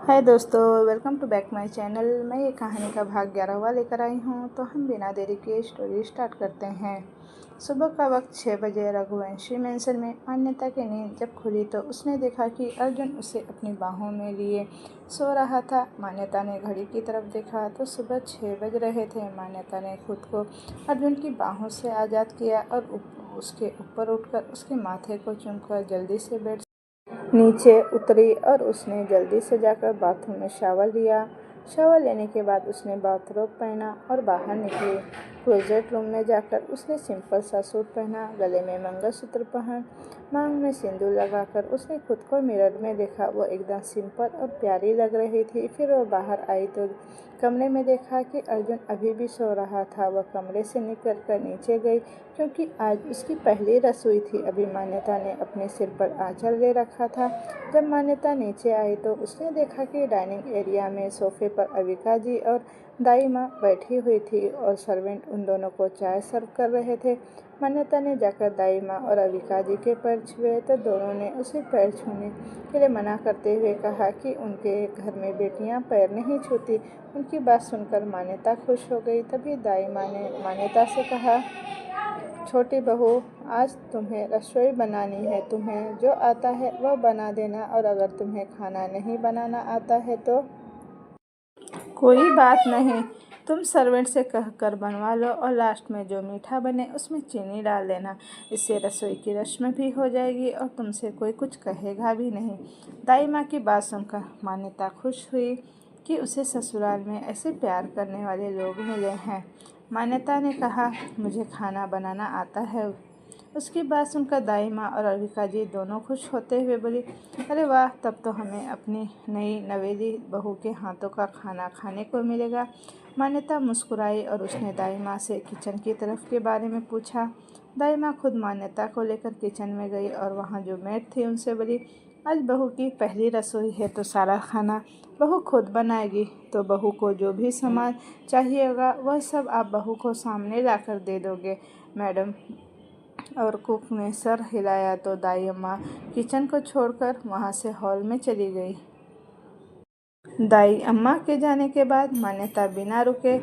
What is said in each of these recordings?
हाय दोस्तों, welcome to back my channel. मैं ये कहानी का भाग 11वां लेकर आई हूँ। तो हम बिना देरी के स्टोरी स्टार्ट करते हैं। सुबह का वक्त 6 बजे रघुवंशी मेंशन में मान्यता की नींद जब खुली तो उसने देखा कि अर्जुन उसे अपनी बाहों में लिए सो रहा था। मान्यता ने घड़ी की तरफ देखा तो सुबह 6 बज रहे थे। मान्यता ने खुद को अर्जुन की बाहों से आज़ाद किया और उसके ऊपर उठकर उसके माथे को चूमकर जल्दी से बेड नीचे उतरी और उसने जल्दी से जाकर बाथरूम में शावर लिया। शावर लेने के बाद उसने बाथरोब पहना और बाहर निकली। क्लोजेट रूम में जाकर उसने सिंपल सा सूट पहना, गले में मंगलसूत्र पहन, मांग में सिंदूर लगाकर उसने खुद को मिरर में देखा। वो एकदम सिंपल और प्यारी लग रही थी। फिर वो बाहर आई तो कमरे में देखा कि अर्जुन अभी भी सो रहा था। वह कमरे से निकल कर नीचे गई क्योंकि आज उसकी पहली रसोई थी। अभी मान्यता ने अपने सिर पर आंचल ले रखा था। जब मान्यता नीचे आई तो उसने देखा कि डाइनिंग एरिया में सोफे पर अविका जी और दाई माँ बैठी हुई थी और सर्वेंट उन दोनों को चाय सर्व कर रहे थे। मान्यता ने जाकर दाई माँ और अविका जी के पैर छुए तो दोनों ने उसे पैर छूने के लिए मना करते हुए कहा कि उनके घर में बेटियां पैर नहीं छूती। उनकी बात सुनकर मान्यता खुश हो गई। तभी दाई माँ ने मान्यता से कहा, छोटी बहू, आज तुम्हें रसोई बनानी है। तुम्हें जो आता है वह बना देना, और अगर तुम्हें खाना नहीं बनाना आता है तो कोई बात नहीं, तुम सर्वेंट से कहकर बनवा लो और लास्ट में जो मीठा बने उसमें चीनी डाल देना। इससे रसोई की रस्म भी हो जाएगी और तुमसे कोई कुछ कहेगा भी नहीं। दाई माँ की बात सुनकर मान्यता खुश हुई कि उसे ससुराल में ऐसे प्यार करने वाले लोग मिले हैं। मान्यता ने कहा, मुझे खाना बनाना आता है। उसकी बात सुनकर दाई माँ और अविका जी दोनों खुश होते हुए बोली, अरे वाह, तब तो हमें अपनी नई नवेली बहू के हाथों का खाना खाने को मिलेगा। मान्यता मुस्कुराई और उसने दाई माँ से किचन की तरफ के बारे में पूछा। दाई माँ खुद मान्यता को लेकर किचन में गई और वहाँ जो मेड थी उनसे बोली, आज बहू की पहली रसोई है तो सारा खाना बहू खुद बनाएगी। तो बहू को जो भी सामान चाहिएगा वह सब आप बहू को सामने ला कर दे दोगे मैडम। और कुक ने सर हिलाया तो दाई अम्मा किचन को छोड़कर वहाँ से हॉल में चली गई। दाई अम्मा के जाने के बाद मान्यता बिना रुके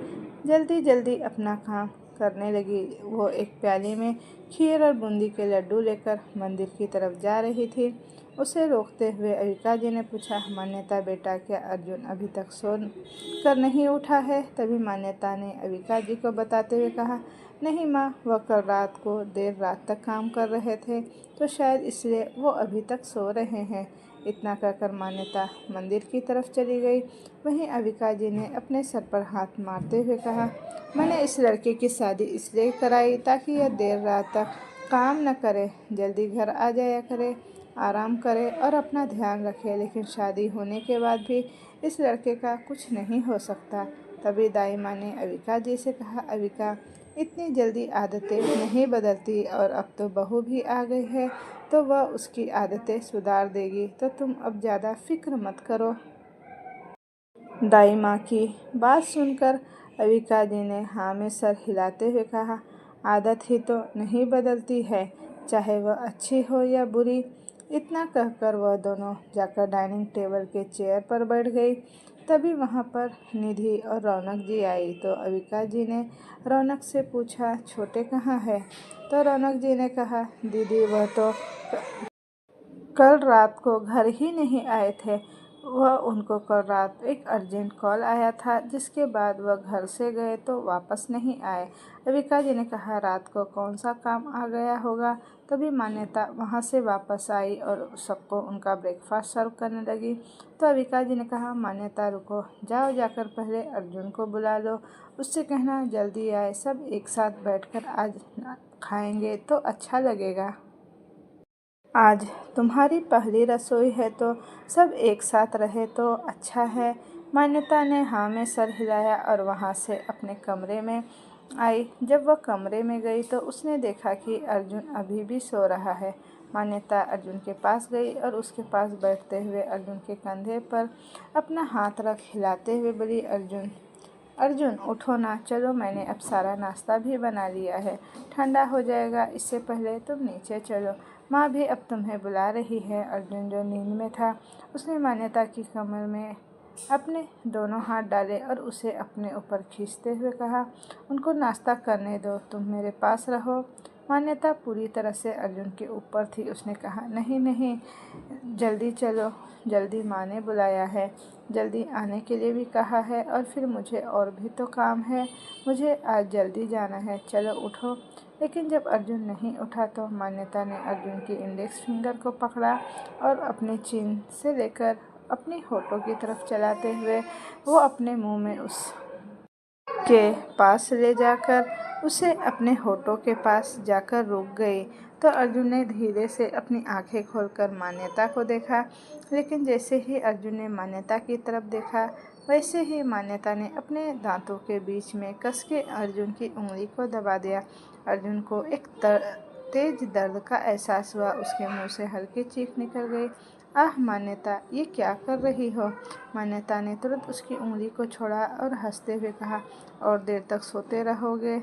जल्दी जल्दी अपना काम करने लगी। वो एक प्याली में खीर और बूंदी के लड्डू लेकर मंदिर की तरफ जा रही थी। उसे रोकते हुए अविका जी ने पूछा, मान्यता बेटा, क्या अर्जुन अभी तक सो कर नहीं उठा है? तभी मान्यता ने अविका जी को बताते हुए कहा, नहीं माँ, वह कल रात को देर रात तक काम कर रहे थे तो शायद इसलिए वो अभी तक सो रहे हैं। इतना कहकर मान्यता मंदिर की तरफ चली गई। वहीं अविका जी ने अपने सर पर हाथ मारते हुए कहा, मैंने इस लड़के की शादी इसलिए कराई ताकि यह देर रात तक काम न करे, जल्दी घर आ जाया करे, आराम करे और अपना ध्यान रखे। लेकिन शादी होने के बाद भी इस लड़के का कुछ नहीं हो सकता। तभी दाई माँ ने अविका जी से कहा, अविका, इतनी जल्दी आदतें नहीं बदलती और अब तो बहू भी आ गई है तो वह उसकी आदतें सुधार देगी। तो तुम अब ज़्यादा फिक्र मत करो। दाई माँ की बात सुनकर अविका जी ने हाँ में सर हिलाते हुए कहा, आदत ही तो नहीं बदलती है, चाहे वह अच्छी हो या बुरी। इतना कहकर वह दोनों जाकर डाइनिंग टेबल के चेयर पर बैठ गई। तभी वहाँ पर निधि और रौनक जी आई तो अविका जी ने रौनक से पूछा, छोटे कहाँ है? तो रौनक जी ने कहा, दीदी, वह तो कल रात को घर ही नहीं आए थे। वह उनको कल रात एक अर्जेंट कॉल आया था जिसके बाद वह घर से गए तो वापस नहीं आए। अविका जी ने कहा, रात को कौन सा काम आ गया होगा? तभी मान्यता वहाँ से वापस आई और सबको उनका ब्रेकफास्ट सर्व करने लगी। तो अविका जी ने कहा, मान्यता रुको, जाओ जाकर पहले अर्जुन को बुला लो, उससे कहना जल्दी आए, सब एक साथ बैठकर आज खाएंगे तो अच्छा लगेगा। आज तुम्हारी पहली रसोई है तो सब एक साथ रहे तो अच्छा है। मान्यता ने हाँ में सर हिलाया और वहाँ से अपने कमरे में आई। जब वह कमरे में गई तो उसने देखा कि अर्जुन अभी भी सो रहा है। मान्यता अर्जुन के पास गई और उसके पास बैठते हुए अर्जुन के कंधे पर अपना हाथ रख हिलाते हुए बोली, अर्जुन, अर्जुन, उठो ना, चलो, मैंने अब सारा नाश्ता भी बना लिया है, ठंडा हो जाएगा, इससे पहले तुम नीचे चलो, माँ भी अब तुम्हें बुला रही है। अर्जुन जो नींद में था उसने मान्यता की कमर में अपने दोनों हाथ डाले और उसे अपने ऊपर खींचते हुए कहा, उनको नाश्ता करने दो, तुम मेरे पास रहो। मान्यता पूरी तरह से अर्जुन के ऊपर थी। उसने कहा, नहीं नहीं, जल्दी चलो, जल्दी माँ ने बुलाया है, जल्दी आने के लिए भी कहा है, और फिर मुझे और भी तो काम है, मुझे आज जल्दी जाना है, चलो उठो। लेकिन जब अर्जुन नहीं उठा तो मान्यता ने अर्जुन की इंडेक्स फिंगर को पकड़ा और अपने चिन से लेकर अपनी होठों की तरफ चलाते हुए वो अपने मुंह में उस के पास ले जाकर उसे अपने होठों के पास जाकर रुक गई। तो अर्जुन ने धीरे से अपनी आंखें खोलकर मान्यता को देखा, लेकिन जैसे ही अर्जुन ने मान्यता की तरफ देखा वैसे ही मान्यता ने अपने दांतों के बीच में कस के अर्जुन की उंगली को दबा दिया। अर्जुन को एक तेज दर्द का एहसास हुआ। उसके मुंह से हल्की चीख निकल गई। आह मान्यता, ये क्या कर रही हो? मान्यता ने तुरंत उसकी उंगली को छोड़ा और हंसते हुए कहा, और देर तक सोते रहोगे?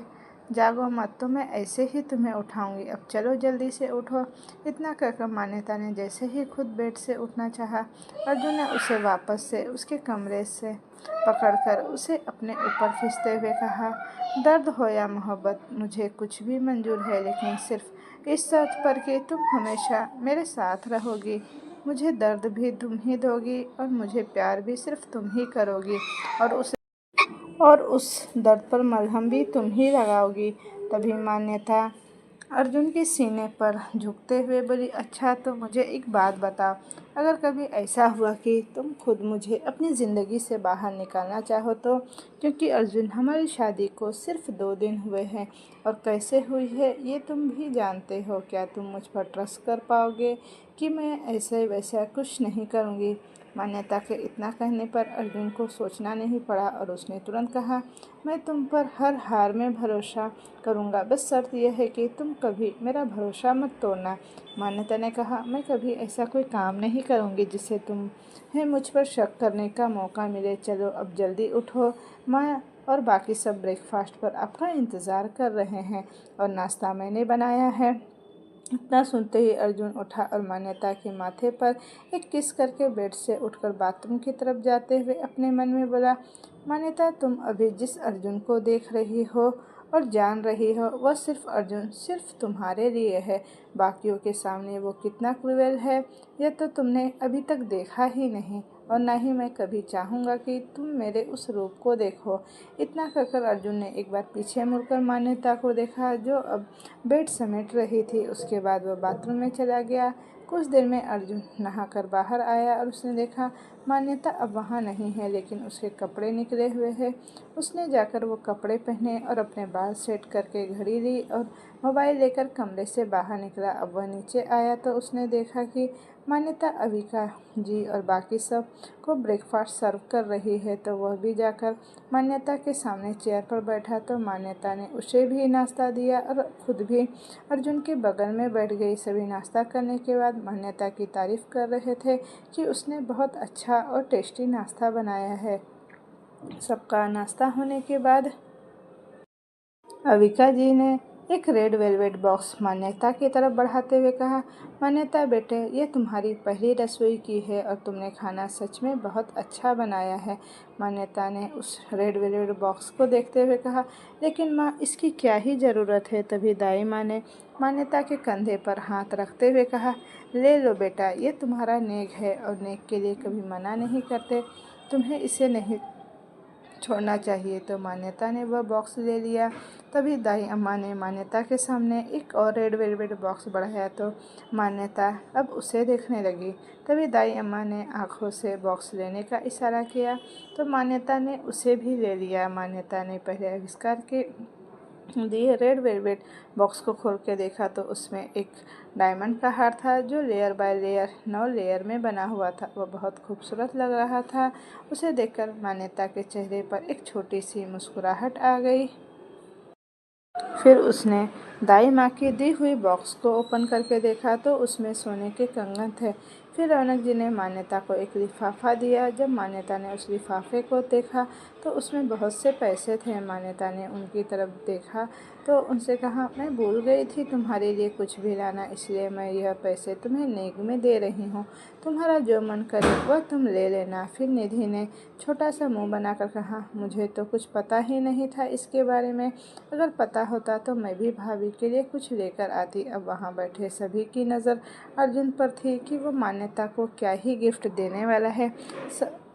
जागो मत तो मैं ऐसे ही तुम्हें उठाऊंगी, अब चलो जल्दी से उठो। इतना कहकर मान्यता ने जैसे ही खुद बेड से उठना चाहा, अर्जुन ने उसे वापस से उसके कमरे से पकड़कर उसे अपने ऊपर खींचते हुए कहा, दर्द हो या मोहब्बत, मुझे कुछ भी मंजूर है, लेकिन सिर्फ इस शर्त पर कि तुम हमेशा मेरे साथ रहोगी। मुझे दर्द भी तुम ही दोगी और मुझे प्यार भी सिर्फ तुम ही करोगी, और उस दर्द पर मलहम भी तुम ही लगाओगी। तभी मान्यता अर्जुन के सीने पर झुकते हुए बोली, अच्छा तो मुझे एक बात बताओ, अगर कभी ऐसा हुआ कि तुम खुद मुझे अपनी ज़िंदगी से बाहर निकालना चाहो तो? क्योंकि अर्जुन, हमारी शादी को सिर्फ 2 दिन हुए हैं और कैसे हुई है ये तुम भी जानते हो। क्या तुम मुझ पर ट्रस्ट कर पाओगे कि मैं ऐसे वैसा कुछ नहीं करूँगी? मान्यता के इतना कहने पर अर्जुन को सोचना नहीं पड़ा और उसने तुरंत कहा, मैं तुम पर हर हाल में भरोसा करूँगा, बस शर्त यह है कि तुम कभी मेरा भरोसा मत तोड़ना। मान्यता ने कहा, मैं कभी ऐसा कोई काम नहीं करूँगी जिससे तुम्हें मुझ पर शक करने का मौका मिले। चलो अब जल्दी उठो, माँ और बाकी सब ब्रेकफास्ट पर आपका इंतज़ार कर रहे हैं और नाश्ता मैंने बनाया है। इतना सुनते ही अर्जुन उठा और मान्यता के माथे पर एक किस करके बेड से उठकर बाथरूम की तरफ जाते हुए अपने मन में बोला, मान्यता, तुम अभी जिस अर्जुन को देख रही हो और जान रही हो वह सिर्फ अर्जुन सिर्फ तुम्हारे लिए है। बाकियों के सामने वो कितना क्रूएल है यह तो तुमने अभी तक देखा ही नहीं, और न ही मैं कभी चाहूँगा कि तुम मेरे उस रूप को देखो। इतना कहकर अर्जुन ने एक बार पीछे मुड़कर मान्यता को देखा, जो अब बेड समेट रही थी। उसके बाद वह बाथरूम में चला गया। कुछ देर में अर्जुन नहाकर बाहर आया और उसने देखा मान्यता अब वहाँ नहीं है, लेकिन उसके कपड़े निकले हुए हैं। उसने जाकर वो कपड़े पहने और अपने बाल सेट करके घड़ी ली और मोबाइल लेकर कमरे से बाहर निकला। अब वह नीचे आया तो उसने देखा कि मान्यता अविका जी और बाकी सब को ब्रेकफास्ट सर्व कर रही है, तो वह भी जाकर मान्यता के सामने चेयर पर बैठा। तो मान्यता ने उसे भी नाश्ता दिया और खुद भी अर्जुन के बगल में बैठ गई। सभी नाश्ता करने के बाद मान्यता की तारीफ कर रहे थे कि उसने बहुत अच्छा और टेस्टी नाश्ता बनाया है। सबका नाश्ता होने के बाद अविका जी ने एक रेड वेलवेट बॉक्स मान्यता की तरफ बढ़ाते हुए कहा, मान्यता बेटे, ये तुम्हारी पहली रसोई की है और तुमने खाना सच में बहुत अच्छा बनाया है। मान्यता ने उस रेड वेलवेट बॉक्स को देखते हुए कहा, लेकिन माँ, इसकी क्या ही ज़रूरत है? तभी दाई माँ ने मान्यता के कंधे पर हाथ रखते हुए कहा, ले लो बेटा, ये तुम्हारा नेक है और नेक के लिए कभी मना नहीं करते, तुम्हें इसे नहीं छोड़ना चाहिए। तो मान्यता ने वह बॉक्स ले लिया। तभी दाई अम्मा ने मान्यता के सामने एक और रेड वेलवेट बॉक्स बढ़ाया तो मान्यता अब उसे देखने लगी। तभी दाई अम्मा ने आंखों से बॉक्स लेने का इशारा किया तो मान्यता ने उसे भी ले लिया। मान्यता ने पहले आविष्कार के दिए रेड वेलवेट बॉक्स को खोल के देखा तो उसमें एक डायमंड का हार था, जो लेयर बाय लेयर 9 लेयर में बना हुआ था। वह बहुत खूबसूरत लग रहा था। उसे देखकर मान्यता के चेहरे पर एक छोटी सी मुस्कुराहट आ गई। फिर उसने दाई माँ की दी हुई बॉक्स को ओपन करके देखा तो उसमें सोने के कंगन थे। फिर रौनक जी ने मान्यता को एक लिफाफा दिया। जब मान्यता ने उस लिफाफे को देखा तो उसमें बहुत से पैसे थे। मान्यता ने उनकी तरफ देखा तो उनसे कहा, मैं भूल गई थी तुम्हारे लिए कुछ भी लाना, इसलिए मैं यह पैसे तुम्हें नेक में दे रही हूँ। तुम्हारा जो मन करे वह तुम ले लेना। फिर निधि ने छोटा सा मुंह बनाकर कहा, मुझे तो कुछ पता ही नहीं था इसके बारे में। अगर पता होता तो मैं भी भाभी के लिए कुछ लेकर आती। अब वहाँ बैठे सभी की नज़र अर्जुन पर थी कि वो मान्यता को क्या ही गिफ्ट देने वाला है।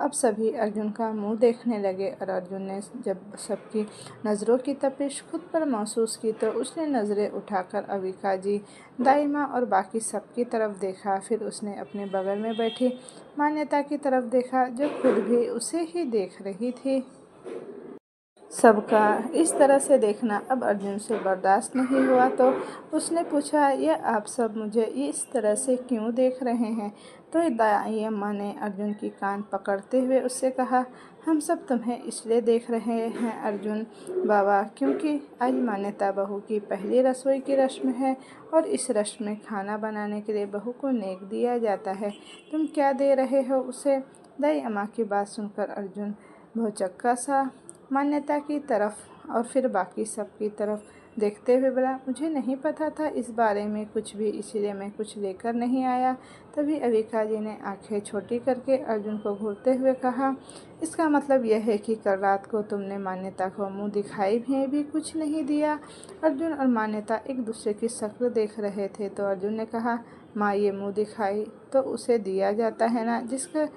अब सभी अर्जुन का मुंह देखने लगे और अर्जुन ने जब सबकी नज़रों की तपिश खुद पर महसूस की तो उसने नज़रें उठाकर अविका जी, दाई माँ और बाकी सबकी तरफ देखा। फिर उसने अपने बगल में बैठी मान्यता की तरफ देखा जो खुद भी उसे ही देख रही थी। सबका इस तरह से देखना अब अर्जुन से बर्दाश्त नहीं हुआ तो उसने पूछा, यह आप सब मुझे इस तरह से क्यों देख रहे हैं? तो दाई अम्मा ने अर्जुन की कान पकड़ते हुए उससे कहा, हम सब तुम्हें इसलिए देख रहे हैं अर्जुन बाबा क्योंकि आज मान्यता बहू की पहली रसोई की रस्म है और इस रस्म में खाना बनाने के लिए बहू को नेक दिया जाता है। तुम क्या दे रहे हो उसे? दाई अम्मा की बात सुनकर अर्जुन भौचक्का सा मान्यता की तरफ और फिर बाकी सब की तरफ देखते हुए बोला, मुझे नहीं पता था इस बारे में कुछ भी, इसीलिए मैं कुछ लेकर नहीं आया। तभी अविका जी ने आंखें छोटी करके अर्जुन को घूरते हुए कहा, इसका मतलब यह है कि कल रात को तुमने मान्यता को मुंह दिखाई भी कुछ नहीं दिया? अर्जुन और मान्यता एक दूसरे की शक्ल देख रहे थे तो अर्जुन ने कहा, माँ ये मुंह दिखाई तो उसे दिया जाता है ना जिसका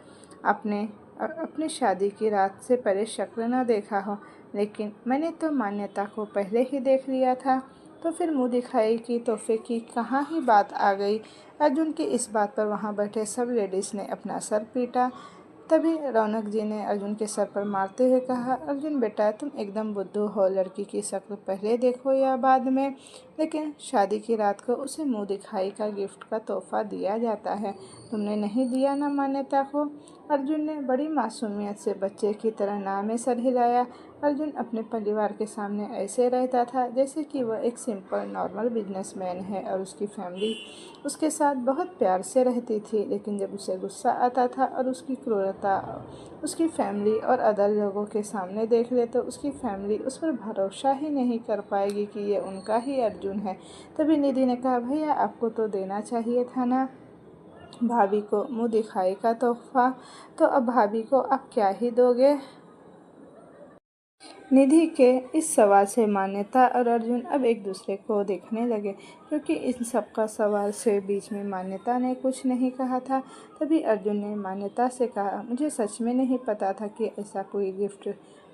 आपने अपनी शादी की रात से पहले शक्ल न देखा हो, लेकिन मैंने तो मान्यता को पहले ही देख लिया था। तो फिर मुंह दिखाई की तोहफे की कहाँ ही बात आ गई? अर्जुन की इस बात पर वहाँ बैठे सब लेडीज़ ने अपना सर पीटा। तभी रौनक जी ने अर्जुन के सर पर मारते हुए कहा, अर्जुन बेटा तुम एकदम बुद्धू हो, लड़की की शक्ल पहले देखो या बाद में, लेकिन शादी की रात को उसे मुंह दिखाई का गिफ्ट का तोहफा दिया जाता है। तुमने नहीं दिया ना मान्यता को? अर्जुन ने बड़ी मासूमियत से बच्चे की तरह नाम में सर हिलाया। अर्जुन अपने परिवार के सामने ऐसे रहता था जैसे कि वह एक सिंपल नॉर्मल बिजनेसमैन है और उसकी फैमिली उसके साथ बहुत प्यार से रहती थी, लेकिन जब उसे गुस्सा आता था और उसकी क्रूरता उसकी फैमिली और अदर लोगों के सामने देख ले तो उसकी फैमिली उस पर भरोसा ही नहीं कर पाएगी कि ये उनका ही अर्जुन है। तभी निधि ने कहा, भैया आपको तो देना चाहिए था ना भाभी को मुंह दिखाई का तोहफा, तो अब भाभी को आप क्या ही दोगे? निधि के इस सवाल से मान्यता और अर्जुन अब एक दूसरे को देखने लगे क्योंकि इन सबका सवाल से बीच में मान्यता ने कुछ नहीं कहा था। तभी अर्जुन ने मान्यता से कहा, मुझे सच में नहीं पता था कि ऐसा कोई गिफ्ट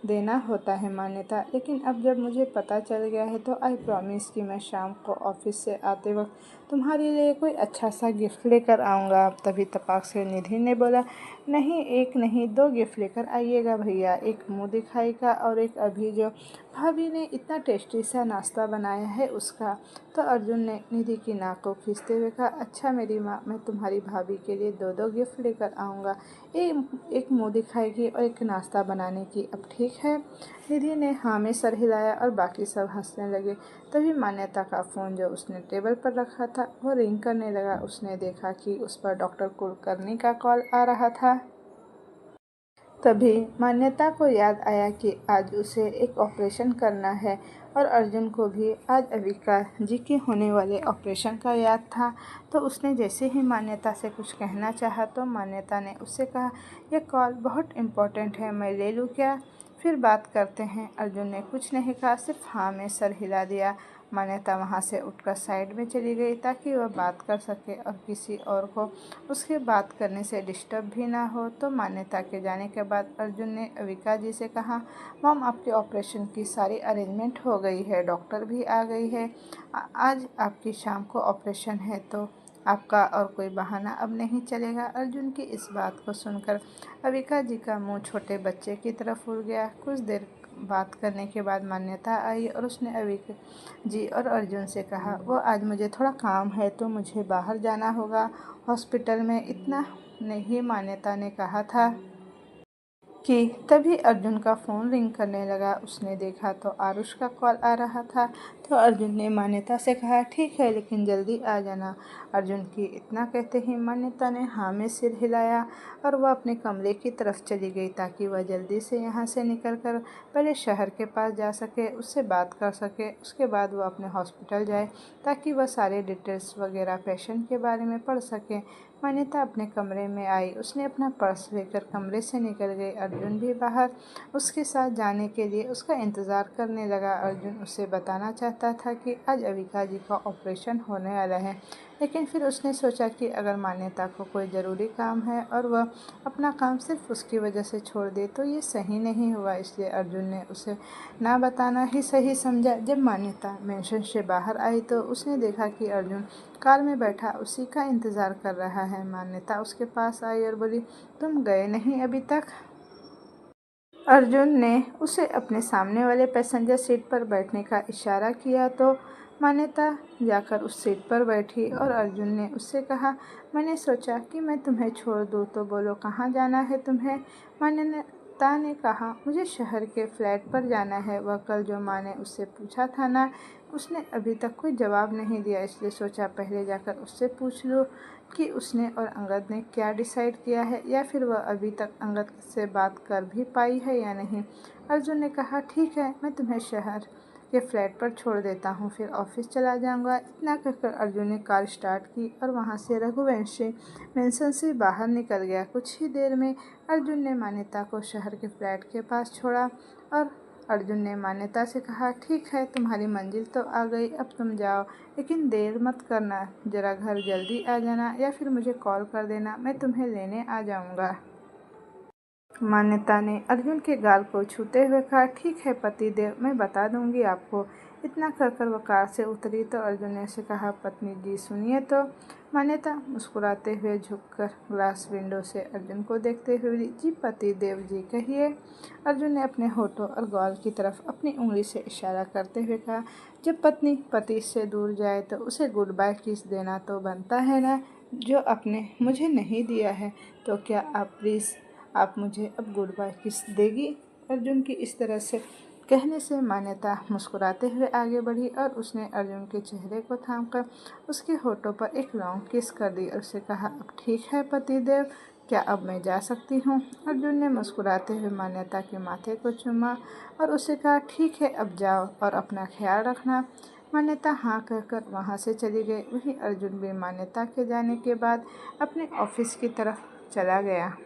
देना होता है मान्यता, लेकिन अब जब मुझे पता चल गया है तो आई प्रॉमिस कि मैं शाम को ऑफिस से आते वक्त तुम्हारे लिए कोई अच्छा सा गिफ्ट लेकर आऊँगा। तभी तपाक से निधि ने बोला, नहीं एक नहीं दो गिफ्ट लेकर आइएगा भैया, एक मुंह दिखाई का और एक अभी जो भाभी ने इतना टेस्टी सा नाश्ता बनाया है उसका। तो अर्जुन ने निधि की नाक को खींचते हुए कहा, अच्छा मेरी माँ, मैं तुम्हारी भाभी के लिए दो दो गिफ्ट लेकर आऊँगा, एक मुंह दिखाई की और एक नाश्ता बनाने की, अब ठीक है? निधि ने हाँ में सर हिलाया और बाकी सब हंसने लगे। तभी मान्यता का फ़ोन जो उसने टेबल पर रखा था वो रिंग करने लगा। उसने देखा कि उस पर डॉक्टर कुलकर्णी का कॉल आ रहा था। तभी मान्यता को याद आया कि आज उसे एक ऑपरेशन करना है और अर्जुन को भी आज अविका जी के होने वाले ऑपरेशन का याद था। तो उसने जैसे ही मान्यता से कुछ कहना चाहा तो मान्यता ने उससे कहा, यह कॉल बहुत इम्पोर्टेंट है, मैं ले लूँ क्या? फिर बात करते हैं। अर्जुन ने कुछ नहीं कहा, सिर्फ हाँ में सर हिला दिया। मान्यता वहाँ से उठकर साइड में चली गई ताकि वह बात कर सके और किसी और को उसके बात करने से डिस्टर्ब भी ना हो। तो मान्यता के जाने के बाद अर्जुन ने अविका जी से कहा, मॉम आपके ऑपरेशन की सारी अरेंजमेंट हो गई है, डॉक्टर भी आ गई है, आज आपकी शाम को ऑपरेशन है तो आपका और कोई बहाना अब नहीं चलेगा। अर्जुन की इस बात को सुनकर अविका जी का मुंह छोटे बच्चे की तरफ उड़ गया। कुछ देर बात करने के बाद मान्यता आई और उसने अविका जी और अर्जुन से कहा, वो आज मुझे थोड़ा काम है तो मुझे बाहर जाना होगा हॉस्पिटल में, इतना नहीं मान्यता ने कहा था कि तभी अर्जुन का फ़ोन रिंग करने लगा। उसने देखा तो आरुष का कॉल आ रहा था। तो अर्जुन ने मान्यता से कहा, ठीक है लेकिन जल्दी आ जाना। अर्जुन की इतना कहते ही मान्यता ने हाँ में सिर हिलाया और वह अपने कमरे की तरफ चली गई ताकि वह जल्दी से यहाँ से निकलकर पहले शहर के पास जा सके, उससे बात कर सके, उसके बाद वह अपने हॉस्पिटल जाए ताकि वह सारे डिटेल्स वगैरह पेशेंट के बारे में पढ़ सके। मान्यता अपने कमरे में आई। उसने अपना पर्स लेकर कमरे से निकल गई। अर्जुन भी बाहर उसके साथ जाने के लिए उसका इंतज़ार करने लगा। अर्जुन उसे बताना चाहता था कि आज अविका जी का ऑपरेशन होने वाला है, लेकिन फिर उसने सोचा कि अगर मान्यता को कोई ज़रूरी काम है और वह अपना काम सिर्फ उसकी वजह से छोड़ दे तो ये सही नहीं हुआ। इसलिए अर्जुन ने उसे ना बताना ही सही समझा। जब मान्यता मेंशन से बाहर आई तो उसने देखा कि अर्जुन कार में बैठा उसी का इंतज़ार कर रहा है। मान्यता उसके पास आई और बोली, तुम गए नहीं अभी तक? अर्जुन ने उसे अपने सामने वाले पैसेंजर सीट पर बैठने का इशारा किया तो मान्यता जाकर उस सीट पर बैठी और अर्जुन ने उससे कहा, मैंने सोचा कि मैं तुम्हें छोड़ दूँ, तो बोलो कहाँ जाना है तुम्हें? मान्यता ने कहा, मुझे शहर के फ्लैट पर जाना है। वह कल जो माँ ने उससे पूछा था ना, उसने अभी तक कोई जवाब नहीं दिया, इसलिए सोचा पहले जाकर उससे पूछ लूँ कि उसने और अंगद ने क्या डिसाइड किया है, या फिर वह अभी तक अंगद से बात कर भी पाई है या नहीं। अर्जुन ने कहा, ठीक है, मैं तुम्हें शहर के फ्लैट पर छोड़ देता हूँ, फिर ऑफिस चला जाऊँगा। इतना कहकर अर्जुन ने कार स्टार्ट की और वहाँ से रघुवंशी मेंशन से बाहर निकल गया। कुछ ही देर में अर्जुन ने मान्यता को शहर के फ्लैट के पास छोड़ा और अर्जुन ने मान्यता से कहा, ठीक है, तुम्हारी मंजिल तो आ गई, अब तुम जाओ, लेकिन देर मत करना, ज़रा घर जल्दी आ जाना या फिर मुझे कॉल कर देना, मैं तुम्हें लेने आ जाऊँगा। मान्यता ने अर्जुन के गाल को छूते हुए कहा, ठीक है पतिदेव, मैं बता दूंगी आपको। इतना कहकर वह कार से उतरी तो अर्जुन ने उसे कहा, पत्नी जी सुनिए तो। मान्यता मुस्कुराते हुए झुककर ग्लास विंडो से अर्जुन को देखते हुए बोली, जी पतिदेव जी कहिए। अर्जुन ने अपने होठों और गाल की तरफ अपनी उंगली से इशारा करते हुए कहा, जब पत्नी पति से दूर जाए तो उसे गुड बाय किस देना तो बनता है ना, जो आपने मुझे नहीं दिया है, तो क्या आप प्लीज़ आप मुझे अब गुड बाय किस देगी? अर्जुन की इस तरह से कहने से मान्यता मुस्कुराते हुए आगे बढ़ी और उसने अर्जुन के चेहरे को थामकर उसके होठों पर एक लॉन्ग किस कर दी और उसे कहा, अब ठीक है पतिदेव, क्या अब मैं जा सकती हूँ? अर्जुन ने मुस्कुराते हुए मान्यता के माथे को चूमा और उसे कहा, ठीक है, अब जाओ और अपना ख्याल रखना। मान्यता हाँ कहकर वहाँ से चली गई। वहीं अर्जुन भी मान्यता के जाने के बाद अपने ऑफिस की तरफ चला गया।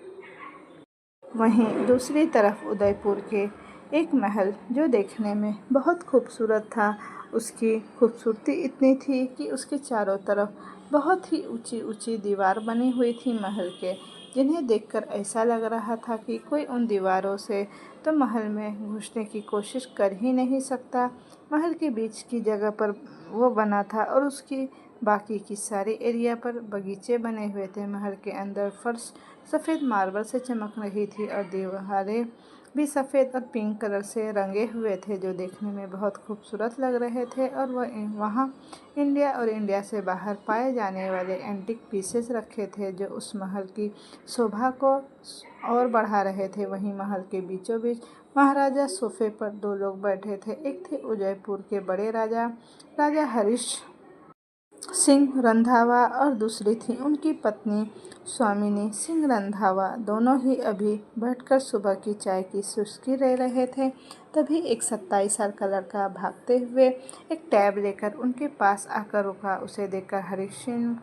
वहीं दूसरी तरफ उदयपुर के एक महल जो देखने में बहुत खूबसूरत था, उसकी खूबसूरती इतनी थी कि उसके चारों तरफ बहुत ही ऊंची ऊंची दीवार बनी हुई थी महल के, जिन्हें देखकर ऐसा लग रहा था कि कोई उन दीवारों से तो महल में घुसने की कोशिश कर ही नहीं सकता। महल के बीच की जगह पर वो बना था और उसकी बाकी की सारी एरिया पर बगीचे बने हुए थे। महल के अंदर फर्श सफ़ेद मार्बल से चमक रही थी और दीवारें भी सफ़ेद और पिंक कलर से रंगे हुए थे, जो देखने में बहुत खूबसूरत लग रहे थे। और वहाँ इंडिया और इंडिया से बाहर पाए जाने वाले एंटीक पीसेस रखे थे, जो उस महल की शोभा को और बढ़ा रहे थे। वहीं महल के बीचों बीच महाराजा सोफे पर दो लोग बैठे थे। एक थे उदयपुर के बड़े राजा, राजा हरीश सिंह रंधावा, और दूसरी थी उनकी पत्नी स्वामिनी सिंह रंधावा। दोनों ही अभी बैठकर सुबह की चाय की चुस्की ले रहे थे। तभी एक 27 साल का लड़का भागते हुए एक टैब लेकर उनके पास आकर रुका। उसे देखकर हरीश सिंह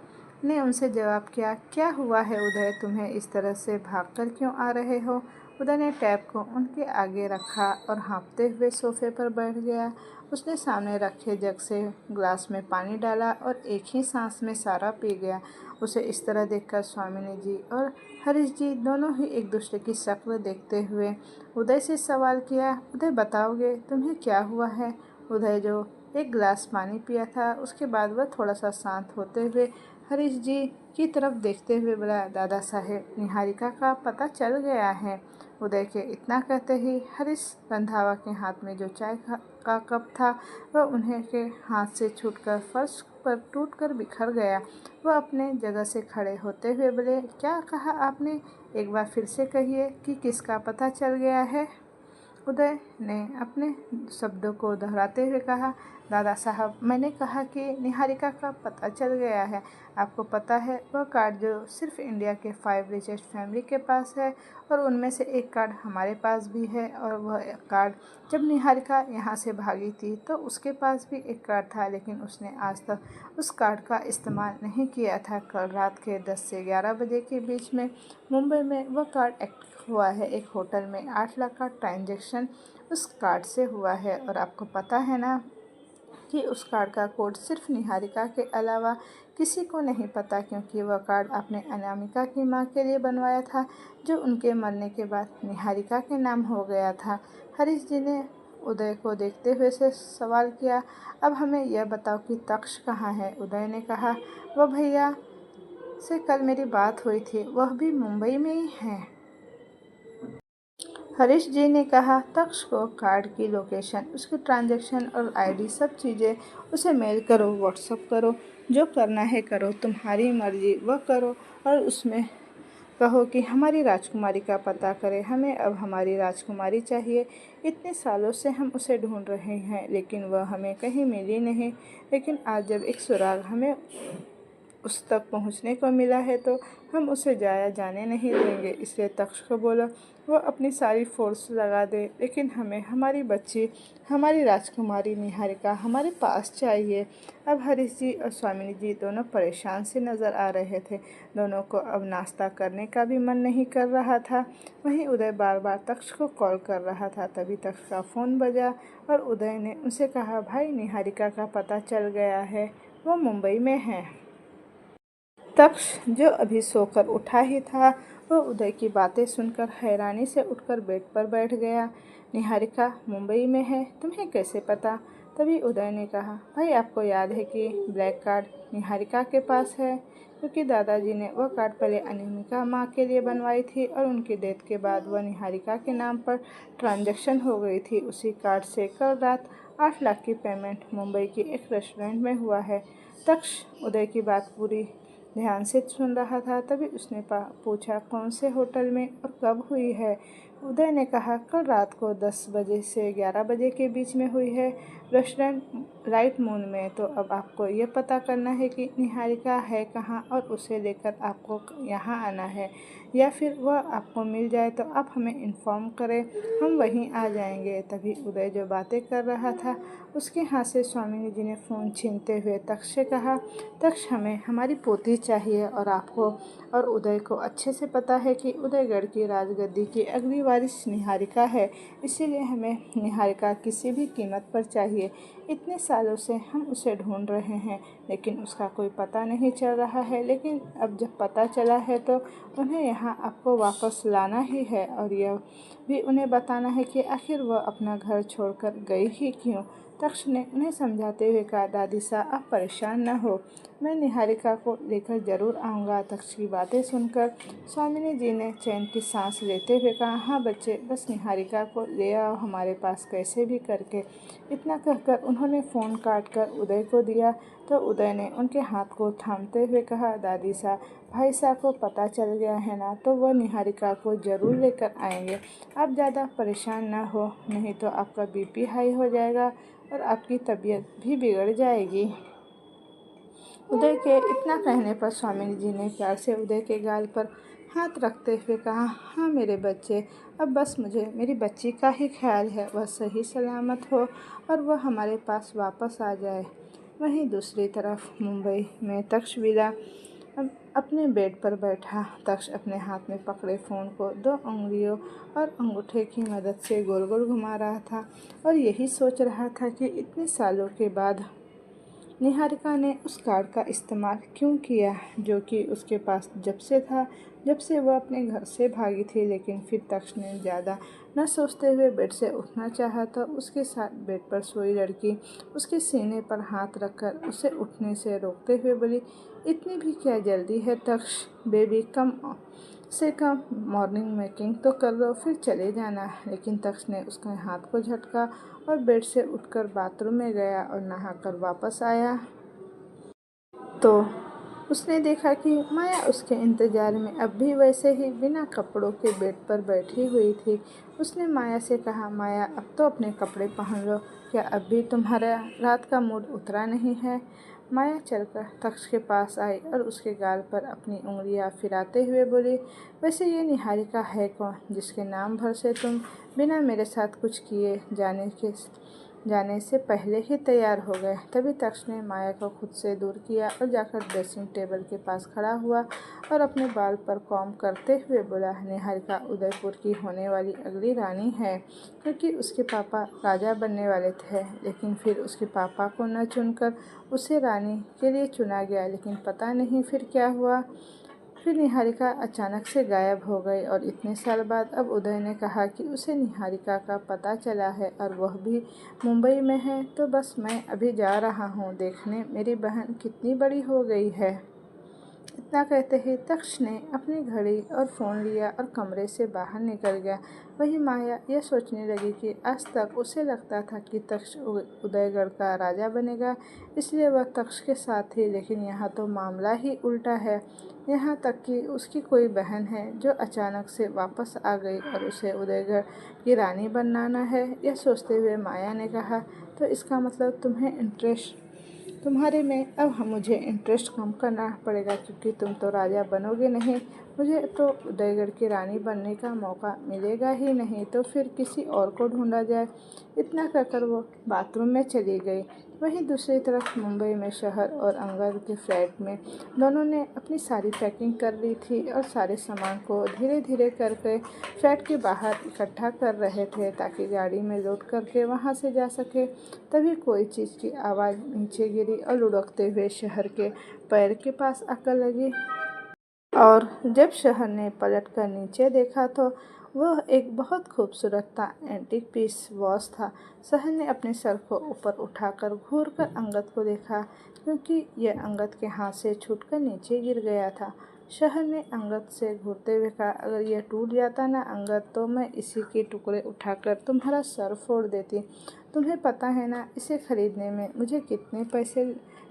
ने उनसे जवाब किया, क्या हुआ है उदय, तुम्हें इस तरह से भागकर क्यों आ रहे हो? उदय ने टैब को उनके आगे रखा और हाँफते हुए सोफे पर बैठ गया। उसने सामने रखे जग से ग्लास में पानी डाला और एक ही सांस में सारा पी गया। उसे इस तरह देखकर स्वामिनी जी और हरीश जी दोनों ही एक दूसरे की शक्ल देखते हुए उदय से सवाल किया, उदय बताओगे तुम्हें क्या हुआ है? उदय जो एक गिलास पानी पिया था, उसके बाद वह थोड़ा सा शांत होते हुए हरीश जी की तरफ देखते हुए बोला, दादा साहेब, निहारिका का पता चल गया है। उदय के इतना कहते ही हरीश रंधावा के हाथ में जो चाय का कप था वह उन्हें के हाथ से छूटकर फर्श पर टूटकर बिखर गया। वह अपने जगह से खड़े होते हुए बोले, क्या कहा आपने? एक बार फिर से कहिए कि किसका पता चल गया है? उदय ने अपने शब्दों को दोहराते हुए कहा, दादा साहब, मैंने कहा कि निहारिका का पता चल गया है। आपको पता है वह कार्ड जो सिर्फ इंडिया के 5 रिचेस्ट फैमिली के पास है, और उनमें से एक कार्ड हमारे पास भी है। और वह कार्ड जब निहारिका यहाँ से भागी थी तो उसके पास भी एक कार्ड था, लेकिन उसने आज तक उस कार्ड का इस्तेमाल नहीं किया था। कल रात के 10 से 11 बजे के बीच में मुंबई में वह कार्ड एक्टिव हुआ है। एक होटल में 8 लाख का ट्रांजैक्शन उस कार्ड से हुआ है। और आपको पता है ना कि उस कार्ड का कोड सिर्फ निहारिका के अलावा किसी को नहीं पता, क्योंकि वह कार्ड आपने अनामिका की मां के लिए बनवाया था, जो उनके मरने के बाद निहारिका के नाम हो गया था। हरीश जी ने उदय को देखते हुए से सवाल किया, अब हमें यह बताओ कि तक्ष कहाँ है। उदय ने कहा, वह भैया से कल मेरी बात हुई थी, वह भी मुंबई में ही है। हरीश जी ने कहा, तक्ष को कार्ड की लोकेशन, उसकी ट्रांजैक्शन और आईडी सब चीज़ें उसे मेल करो, व्हाट्सअप करो, जो करना है करो, तुम्हारी मर्जी वह करो। और उसमें कहो कि हमारी राजकुमारी का पता करे, हमें अब हमारी राजकुमारी चाहिए। इतने सालों से हम उसे ढूंढ रहे हैं, लेकिन वह हमें कहीं मिली नहीं। लेकिन आज जब एक सुराग हमें उस तक पहुंचने को मिला है तो हम उसे जाया जाने नहीं देंगे। इसलिए तक्ष को बोलो वो अपनी सारी फोर्स लगा दे, लेकिन हमें हमारी बच्ची, हमारी राजकुमारी निहारिका हमारे पास चाहिए। अब हरीश जी और स्वामिनी जी दोनों परेशान से नज़र आ रहे थे। दोनों को अब नाश्ता करने का भी मन नहीं कर रहा था। वहीं उदय बार बार तक्ष को कॉल कर रहा था। तभी तक्ष का फ़ोन बजा और उदय ने उनसे कहा, भाई निहारिका का पता चल गया है, वो मुंबई में है। तक्ष, जो अभी सोकर उठा ही था, वह उदय की बातें सुनकर हैरानी से उठकर बेड पर बैठ गया। निहारिका मुंबई में है, तुम्हें कैसे पता? तभी उदय ने कहा, भाई आपको याद है कि ब्लैक कार्ड निहारिका के पास है, क्योंकि दादाजी ने वह कार्ड पहले अनामिका माँ के लिए बनवाई थी और उनकी डेथ के बाद वह निहारिका के नाम पर ट्रांजैक्शन हो गई थी। उसी कार्ड से कल रात 8 लाख की पेमेंट मुंबई की एक रेस्टोरेंट में हुआ है। तक्ष उदय की बात पूरी ध्यान से सुन रहा था। तभी उसने पूछा, कौन से होटल में और कब हुई है? उदय ने कहा, कल रात को 10 बजे से 11 बजे के बीच में हुई है, रेस्टोरेंट राइट मून में। तो अब आपको ये पता करना है कि निहारिका है कहाँ और उसे लेकर आपको यहाँ आना है, या फिर वह आपको मिल जाए तो आप हमें इन्फॉर्म करें, हम वहीं आ जाएंगे। तभी उदय जो बातें कर रहा था उसके हाथ से स्वामिनी जी ने फ़ोन छीनते हुए तक्ष से कहा, तक्ष, हमें हमारी पोती चाहिए। और आपको और उदय को अच्छे से पता है कि उदयगढ़ की राजगद्दी की अगली वारिस निहारिका है, इसीलिए हमें निहारिका किसी भी कीमत पर चाहिए। इतने सालों से हम उसे ढूंढ रहे हैं, लेकिन उसका कोई पता नहीं चल रहा है। लेकिन अब जब पता चला है तो उन्हें यहाँ आपको वापस लाना ही है, और यह भी उन्हें बताना है कि आखिर वह अपना घर छोड़कर गई ही क्यों। तक्ष ने उन्हें समझाते हुए कहा, दादी साहब, आप परेशान न हो, मैं निहारिका को लेकर जरूर आऊँगा। तक्ष की बातें सुनकर स्वामिनी जी ने चैन की सांस लेते हुए कहा, हाँ बच्चे, बस निहारिका को ले आओ हमारे पास कैसे भी करके। इतना कहकर उन्होंने फ़ोन काट कर उदय को दिया तो उदय ने उनके हाथ को थामते हुए कहा, दादी साहब, भाई साहब को पता चल गया है ना, तो वह निहारिका को ज़रूर लेकर आएंगे। आप ज़्यादा परेशान ना हो, नहीं तो आपका बीपी हाई हो जाएगा और आपकी तबीयत भी बिगड़ जाएगी। उदय के इतना कहने पर स्वामिनी जी ने प्यार से उदय के गाल पर हाथ रखते हुए कहा, हाँ मेरे बच्चे, अब बस मुझे मेरी बच्ची का ही ख्याल है, वह सही सलामत हो और वह हमारे पास वापस आ जाए। वहीं दूसरी तरफ मुंबई में तक्ष विला अब अपने बेड पर बैठा। तक्ष अपने हाथ में पकड़े फ़ोन को 2 उंगलियों और अंगूठे की मदद से गोल गोल घुमा रहा था और यही सोच रहा था कि इतने सालों के बाद निहारिका ने उस कार्ड का इस्तेमाल क्यों किया, जो कि उसके पास जब से था, जब से वह अपने घर से भागी थी। लेकिन फिर तक्ष ने ज़्यादा न सोचते हुए बेड से उठना चाहा तो उसके साथ बेड पर सोई लड़की उसके सीने पर हाथ रखकर उसे उठने से रोकते हुए बोली, इतनी भी क्या जल्दी है तक्ष बेबी, कम से कम मॉर्निंग मेकिंग तो कर लो, फिर चले जाना। लेकिन तक्ष ने उसके हाथ को झटका और बेड से उठकर बाथरूम में गया और नहाकर वापस आया तो उसने देखा कि माया उसके इंतज़ार में अब भी वैसे ही बिना कपड़ों के बेड पर बैठी हुई थी। उसने माया से कहा, माया अब तो अपने कपड़े पहन लो, क्या अब भी तुम्हारा रात का मूड उतरा नहीं है? माया चलकर तख्त के पास आई और उसके गाल पर अपनी उंगलियां फिराते हुए बोली, वैसे ये निहारिका है कौन जिसके नाम भर से तुम बिना मेरे साथ कुछ किए जाने से पहले ही तैयार हो गए? तभी तक्ष ने माया को खुद से दूर किया और जाकर ड्रेसिंग टेबल के पास खड़ा हुआ और अपने बाल पर कॉम्ब करते हुए बोला, निहारिका उदयपुर की होने वाली अगली रानी है, क्योंकि उसके पापा राजा बनने वाले थे, लेकिन फिर उसके पापा को न चुनकर उसे रानी के लिए चुना गया। लेकिन पता नहीं फिर क्या हुआ, फिर निहारिका अचानक से गायब हो गई और इतने साल बाद अब उदय ने कहा कि उसे निहारिका का पता चला है और वह भी मुंबई में है। तो बस मैं अभी जा रहा हूँ देखने मेरी बहन कितनी बड़ी हो गई है। इतना कहते ही तक्ष ने अपनी घड़ी और फ़ोन लिया और कमरे से बाहर निकल गया। वही माया यह सोचने लगी कि आज तक उसे लगता था कि तक्ष उदयगढ़ का राजा बनेगा, इसलिए वह तक्ष के साथ थी, लेकिन यहाँ तो मामला ही उल्टा है। यहाँ तक कि उसकी कोई बहन है जो अचानक से वापस आ गई और उसे उदयगढ़ की रानी बनाना है। यह सोचते हुए माया ने कहा, तो इसका मतलब तुम्हारे में अब मुझे इंटरेस्ट कम करना पड़ेगा, क्योंकि तुम तो राजा बनोगे नहीं। मुझे तो उदयगढ़ की रानी बनने का मौका मिलेगा ही नहीं, तो फिर किसी और को ढूंढा जाए। इतना कहकर वो बाथरूम में चली गई। वहीं दूसरी तरफ मुंबई में शहर और अंगद के फ्लैट में दोनों ने अपनी सारी पैकिंग कर ली थी और सारे सामान को धीरे धीरे करके फ्लैट के बाहर इकट्ठा कर रहे थे, ताकि गाड़ी में लोड करके वहां से जा सके। तभी कोई चीज़ की आवाज़ नीचे गिरी और लुढ़कते हुए शहर के पैर के पास आकर लगी। और जब शहर ने पलटकर नीचे देखा तो वह एक बहुत खूबसूरत सा एंटीक पीस वॉच था। शहर ने अपने सर को ऊपर उठाकर घूरकर अंगद को देखा, क्योंकि यह अंगद के हाथ से छूटकर नीचे गिर गया था। शहर ने अंगद से घूरते हुए कहा, अगर यह टूट जाता ना अंगद, तो मैं इसी के टुकड़े उठाकर तुम्हारा सर फोड़ देती। तुम्हें पता है ना इसे खरीदने में मुझे कितने पैसे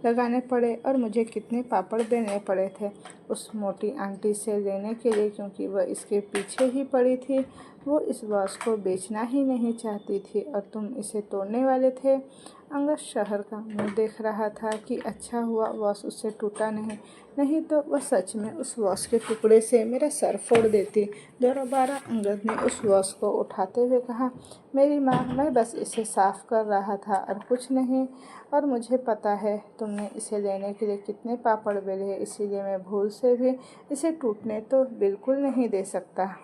लगाने पड़े और मुझे कितने पापड़ बेलने पड़े थे उस मोटी आंटी से लेने के लिए, क्योंकि वह इसके पीछे ही पड़ी थी। वो इस वॉच को बेचना ही नहीं चाहती थी और तुम इसे तोड़ने वाले थे। अंगद शहर का मुंह देख रहा था कि अच्छा हुआ वॉच उससे टूटा नहीं तो वह सच में उस वॉच के टुकड़े से मेरा सर फोड़ देती। दोबारा अंगद ने उस वॉच को उठाते हुए कहा, मेरी माँ, मैं बस इसे साफ कर रहा था और कुछ नहीं, और मुझे पता है तुमने इसे लेने के लिए कितने पापड़ बेले, इसीलिए मैं भूल से भी इसे टूटने तो बिल्कुल नहीं दे सकता।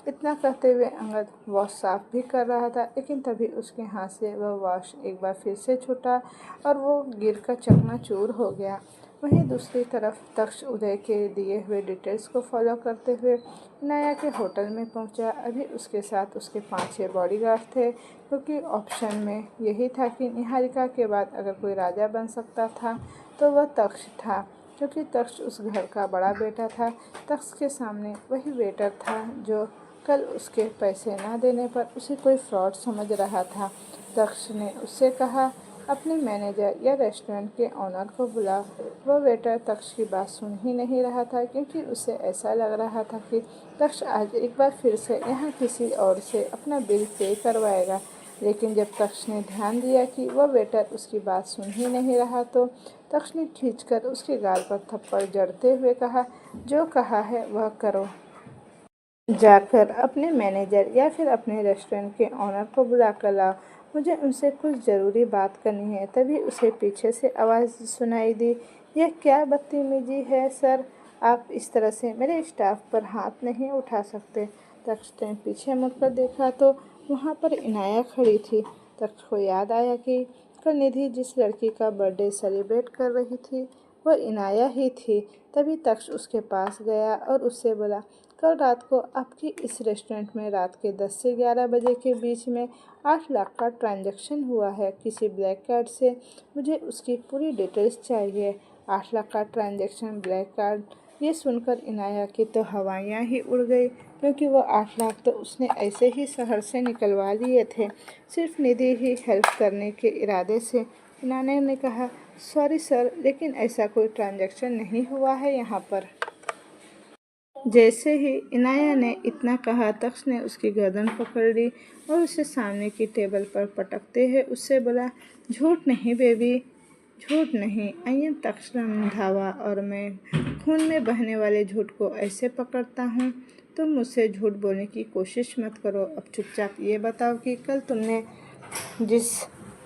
इतना कहते हुए अंगद वॉच साफ भी कर रहा था, लेकिन तभी उसके हाथ से वह वॉच एक बार फिर से छूटा और वो गिरकर चकनाचूर हो गया। वहीं दूसरी तरफ तक्ष उदय के दिए हुए डिटेल्स को फॉलो करते हुए नया के होटल में पहुंचा। अभी उसके साथ उसके 5-6 बॉडीगार्ड थे, क्योंकि ऑप्शन में यही था कि निहारिका के बाद अगर कोई राजा बन सकता था तो वह तक्ष था, क्योंकि तक्ष उस घर का बड़ा बेटा था। तक्ष के सामने वही वेटर था जो कल उसके पैसे न देने पर उसे कोई फ्रॉड समझ रहा था। तक्ष ने उससे कहा, अपने मैनेजर या रेस्टोरेंट के ऑनर को बुला। वह वेटर तक्ष की बात सुन ही नहीं रहा था, क्योंकि उसे ऐसा लग रहा था कि तक्ष आज एक बार फिर से यहाँ किसी और से अपना बिल पे करवाएगा। लेकिन जब तक्ष ने ध्यान दिया कि वह वेटर उसकी बात सुन ही नहीं रहा, तो तक्ष ने खींचकर उसके गाल पर थप्पड़ जड़ते हुए कहा, जो कहा है वह करो। जाकर अपने मैनेजर या फिर अपने रेस्टोरेंट के ऑनर को बुला कर लाओ, मुझे उनसे कुछ ज़रूरी बात करनी है। तभी उसे पीछे से आवाज़ सुनाई दी, यह क्या बदतमीजी है सर, आप इस तरह से मेरे स्टाफ पर हाथ नहीं उठा सकते। तक्ष ने पीछे मुड़कर देखा तो वहाँ पर इनाया खड़ी थी। तक्ष को याद आया कि कल निधि जिस लड़की का बर्थडे सेलिब्रेट कर रही थी वह इनाया ही थी। तभी तक्ष उसके पास गया और उससे बोला, कल रात को आपकी इस रेस्टोरेंट में रात के 10 से 11 बजे के बीच में 8 लाख का ट्रांजैक्शन हुआ है किसी ब्लैक कार्ड से। मुझे उसकी पूरी डिटेल्स चाहिए। 8 लाख का ट्रांजैक्शन ब्लैक कार्ड, ये सुनकर इनाया की तो हवाइयाँ ही उड़ गई, क्योंकि वो 8 लाख तो उसने ऐसे ही शहर से निकलवा लिए थे, सिर्फ निधि ही हेल्प करने के इरादे से। इनाया ने कहा, सॉरी सर, लेकिन ऐसा कोई ट्रांजैक्शन नहीं हुआ है यहाँ पर। जैसे ही इनाया ने इतना कहा, तक्ष ने उसकी गर्दन पकड़ ली और उसे सामने की टेबल पर पटकते हुए उससे बोला, झूठ नहीं बेबी, झूठ नहीं। आई एम तक्ष रंधावा और मैं खून में बहने वाले झूठ को ऐसे पकड़ता हूँ। तुम मुझसे झूठ बोलने की कोशिश मत करो। अब चुपचाप ये बताओ कि कल तुमने जिस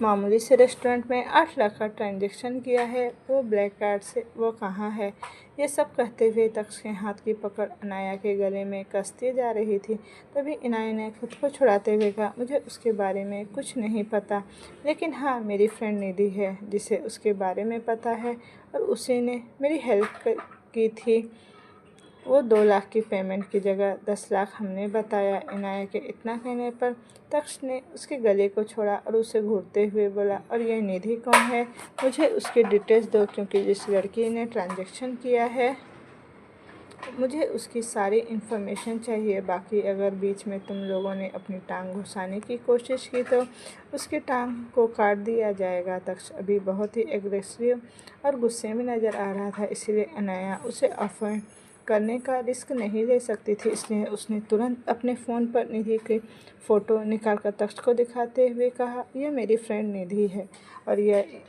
मामूली से रेस्टोरेंट में 8 लाख का ट्रांजैक्शन किया है, वो ब्लैक कार्ड से वो कहाँ है? ये सब कहते हुए तक्ष के हाथ की पकड़ इनाया के गले में कसती जा रही थी। तभी इनाया ने खुद को छुड़ाते हुए कहा, मुझे उसके बारे में कुछ नहीं पता, लेकिन हाँ, मेरी फ्रेंड निधि है जिसे उसके बारे में पता है और उसी ने मेरी हेल्प की थी। वो 2 लाख की पेमेंट की जगह 10 लाख हमने बताया। इनाया के इतना कहने पर तक्ष ने उसके गले को छोड़ा और उसे घूरते हुए बोला, और यह निधि कौन है? मुझे उसकी डिटेल्स दो, क्योंकि जिस लड़की ने ट्रांजैक्शन किया है मुझे उसकी सारी इन्फॉर्मेशन चाहिए। बाकी अगर बीच में तुम लोगों ने अपनी टांग घुसाने की कोशिश की तो उसकी टांग को काट दिया जाएगा। तक्ष अभी बहुत ही एग्रेसिव और गुस्से में नज़र आ रहा था, इसलिए इनाया उसे ऑफेंड करने का रिस्क नहीं ले सकती थी। इसलिए उसने तुरंत अपने फ़ोन पर निधि की फ़ोटो निकालकर तक्ष को दिखाते हुए कहा, यह मेरी फ्रेंड निधि है और यह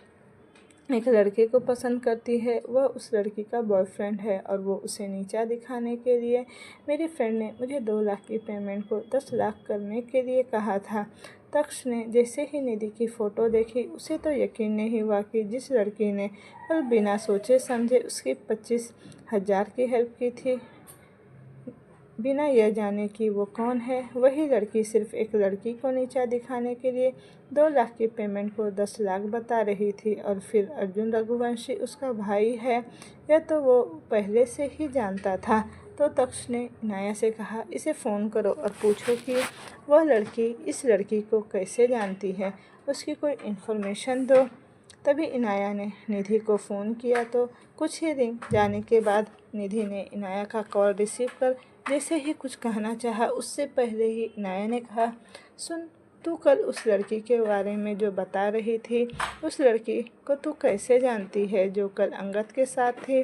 एक लड़के को पसंद करती है। वह उस लड़की का बॉयफ्रेंड है और वो उसे नीचा दिखाने के लिए मेरी फ्रेंड ने मुझे 2 लाख की पेमेंट को 10 लाख करने के लिए कहा था। तक्ष ने जैसे ही निधि की फ़ोटो देखी, उसे तो यकीन नहीं हुआ कि जिस लड़की ने कल बिना सोचे समझे उसकी 25,000 की हेल्प की थी, बिना यह जाने कि वो कौन है, वही लड़की सिर्फ एक लड़की को नीचा दिखाने के लिए 2 लाख की पेमेंट को 10 लाख बता रही थी। और फिर अर्जुन रघुवंशी उसका भाई है, यह तो वो पहले से ही जानता था। तो तक्ष ने इनाया से कहा, इसे फ़ोन करो और पूछो कि वह लड़की इस लड़की को कैसे जानती है, उसकी कोई इन्फॉर्मेशन दो। तभी इनाया ने निधि को फ़ोन किया तो कुछ ही रिंग जाने के बाद निधि ने इनाया का कॉल रिसीव कर जैसे ही कुछ कहना चाहा, उससे पहले ही इनाया ने कहा, सुन, तू कल उस लड़की के बारे में जो बता रही थी, उस लड़की को तू कैसे जानती है जो कल अंगद के साथ थी?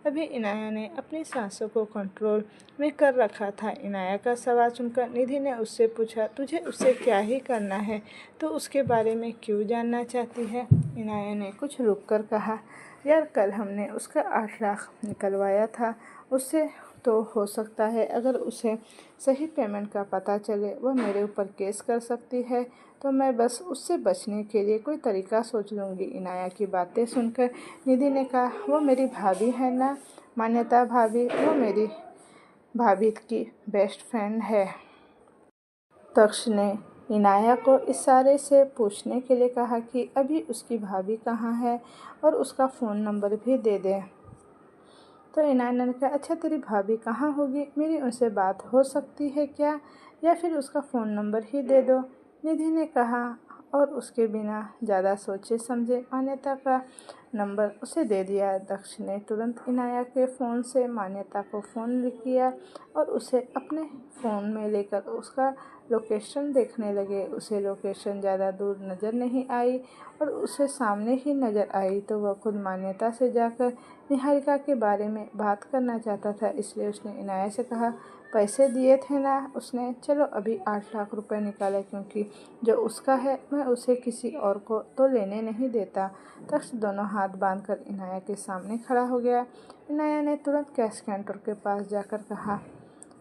अभी इनाया ने अपनी सांसों को कंट्रोल में कर रखा था। इनाया का सवाल सुनकर निधि ने उससे पूछा, तुझे उससे क्या ही करना है, तो उसके बारे में क्यों जानना चाहती है? इनाया ने कुछ रुक कर कहा, यार, कल हमने उसका 8 लाख निकलवाया था, उससे तो हो सकता है अगर उसे सही पेमेंट का पता चले वह मेरे ऊपर केस कर सकती है, तो मैं बस उससे बचने के लिए कोई तरीका सोच लूँगी। इनाया की बातें सुनकर निधि ने कहा, वो मेरी भाभी है ना, मान्यता भाभी, वो मेरी भाभी की बेस्ट फ्रेंड है। तक्ष ने इनाया को इशारे से पूछने के लिए कहा कि अभी उसकी भाभी कहाँ है और उसका फ़ोन नंबर भी दे दे। तो इनाया ने कहा, अच्छा, तेरी भाभी कहाँ होगी, मेरी उनसे बात हो सकती है क्या, या फिर उसका फ़ोन नंबर ही दे दो। निधि ने कहा और उसके बिना ज़्यादा सोचे समझे मान्यता का नंबर उसे दे दिया। दक्ष ने तुरंत इनाया के फ़ोन से मान्यता को फ़ोन किया और उसे अपने फ़ोन में लेकर उसका लोकेशन देखने लगे। उसे लोकेशन ज़्यादा दूर नज़र नहीं आई और उसे सामने ही नज़र आई, तो वह खुद मान्यता से जाकर निहारिका के बारे में बात करना चाहता था। इसलिए उसने इनाया से कहा, पैसे दिए थे ना उसने, चलो अभी 8 लाख रुपए निकाले, क्योंकि जो उसका है मैं उसे किसी और को तो लेने नहीं देता। तक्ष दोनों हाथ बांधकर इनाया के सामने खड़ा हो गया। इनाया ने तुरंत कैश काउंटर के पास जाकर कहा,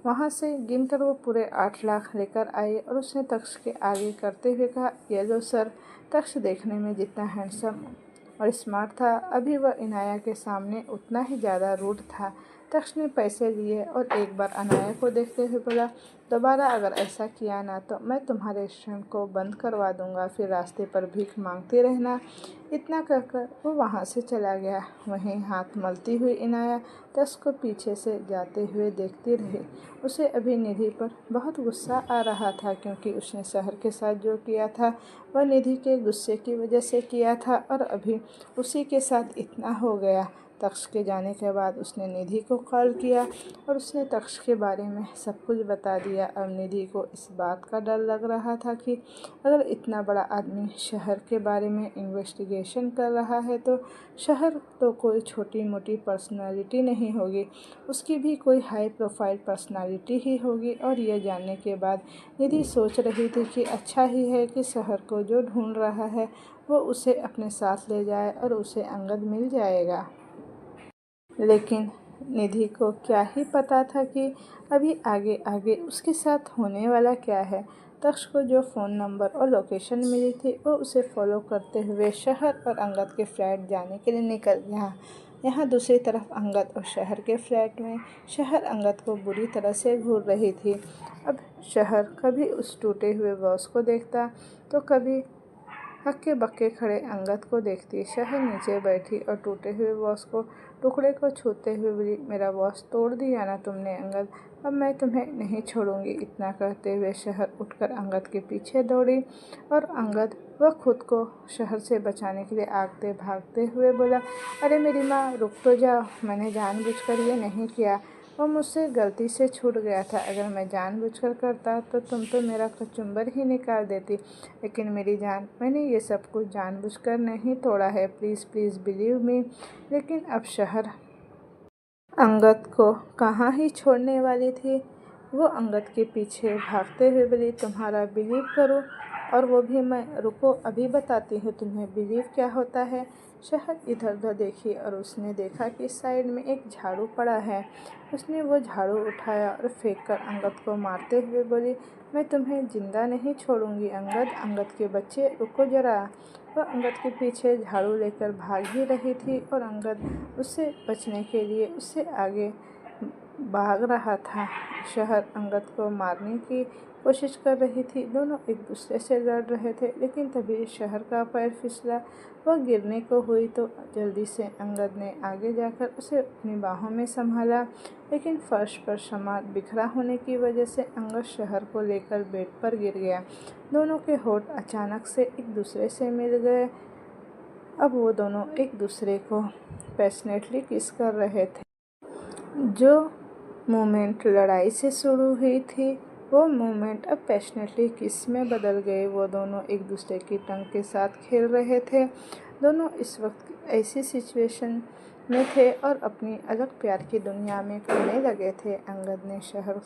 वहाँ से गिनकर वो पूरे 8 लाख लेकर आई और उसने तक्ष के आगे करते हुए कहा, ये लो सर। तक्ष देखने में जितना हैंडसम और स्मार्ट था, अभी वह इनाया के सामने उतना ही ज़्यादा रूड था। तक्ष ने पैसे लिए और एक बार इनाया को देखते हुए बोला, दोबारा अगर ऐसा किया ना तो मैं तुम्हारे रेस्टोरेंट को बंद करवा दूंगा, फिर रास्ते पर भीख मांगते रहना। इतना कहकर वो वहाँ से चला गया। वहीं हाथ मलती हुई इनाया तक्ष को पीछे से जाते हुए देखती रही। उसे अभी निधि पर बहुत गुस्सा आ रहा था, क्योंकि उसने शहर के साथ जो किया था वह निधि के गुस्से की वजह से किया था और अभी उसी के साथ इतना हो गया। तक्ष के जाने के बाद उसने निधि को कॉल किया और उसने तक्ष के बारे में सब कुछ बता दिया। अब निधि को इस बात का डर लग रहा था कि अगर इतना बड़ा आदमी शहर के बारे में इन्वेस्टिगेशन कर रहा है तो शहर तो कोई छोटी मोटी पर्सनालिटी नहीं होगी, उसकी भी कोई हाई प्रोफाइल पर्सनालिटी ही होगी। और यह जानने के बाद निधि सोच रही थी कि अच्छा ही है कि शहर को जो ढूंढ रहा है वो उसे अपने साथ ले जाए और उसे अंगद मिल जाएगा। लेकिन निधि को क्या ही पता था कि अभी आगे आगे उसके साथ होने वाला क्या है। तक्ष को जो फ़ोन नंबर और लोकेशन मिली थी वो उसे फॉलो करते हुए शहर और अंगद के फ्लैट जाने के लिए निकल गया। यहाँ दूसरी तरफ अंगद और शहर के फ्लैट में शहर अंगद को बुरी तरह से घूर रही थी। अब शहर कभी उस टूटे हुए बॉस को देखता तो कभी हक्के बक्के खड़े अंगद को देखती। शहर नीचे बैठी और टूटे हुए बॉस को टुकड़े को छूते हुए बोली, मेरा बॉस तोड़ दिया ना तुमने अंगद, अब मैं तुम्हें नहीं छोड़ूंगी। इतना कहते हुए शहर उठकर अंगद के पीछे दौड़ी और अंगद वह खुद को शहर से बचाने के लिए आगते भागते हुए बोला, अरे मेरी माँ रुक तो जाओ, मैंने जानबूझकर ये नहीं किया, वो मुझसे गलती से छूट गया था। अगर मैं जानबूझकर करता तो तुम तो मेरा कचुम्बर ही निकाल देती। लेकिन मेरी जान, मैंने ये सब कुछ जानबूझकर नहीं तोड़ा है, प्लीज़ प्लीज़ बिलीव मी। लेकिन अब शहर अंगद को कहाँ ही छोड़ने वाली थी। वो अंगद के पीछे भागते हुए बोली, तुम्हारा बिलीव करूँ और वो भी मैं, रुको अभी बताती हूँ तुम्हें बिलीव क्या होता है। शहर इधर उधर देखी और उसने देखा कि साइड में एक झाड़ू पड़ा है। उसने वो झाड़ू उठाया और फेंक कर अंगद को मारते हुए बोली, मैं तुम्हें जिंदा नहीं छोड़ूंगी अंगद, अंगद के बच्चे रुको जरा। वह अंगद के पीछे झाड़ू लेकर भाग ही रही थी और अंगद उससे बचने के लिए उससे आगे भाग रहा था। शहर अंगद को मारने की कोशिश कर रही थी। दोनों एक दूसरे से लड़ रहे थे, लेकिन तभी शहर का पैर फिसला, वह गिरने को हुई तो जल्दी से अंगद ने आगे जाकर उसे अपनी बाहों में संभाला। लेकिन फर्श पर सामान बिखरा होने की वजह से अंगद शहर को लेकर बेड पर गिर गया। दोनों के होठ अचानक से एक दूसरे से मिल गए। अब वो दोनों एक दूसरे को पैशनेटली किस कर रहे थे। जो मोमेंट लड़ाई से शुरू हुई थी वो मोमेंट अब पैशनेटली किस में बदल गए। वो दोनों एक दूसरे की टंग के साथ खेल रहे थे। दोनों इस वक्त ऐसी सिचुएशन में थे और अपनी अलग प्यार की दुनिया में खोने लगे थे। अंगद ने शहर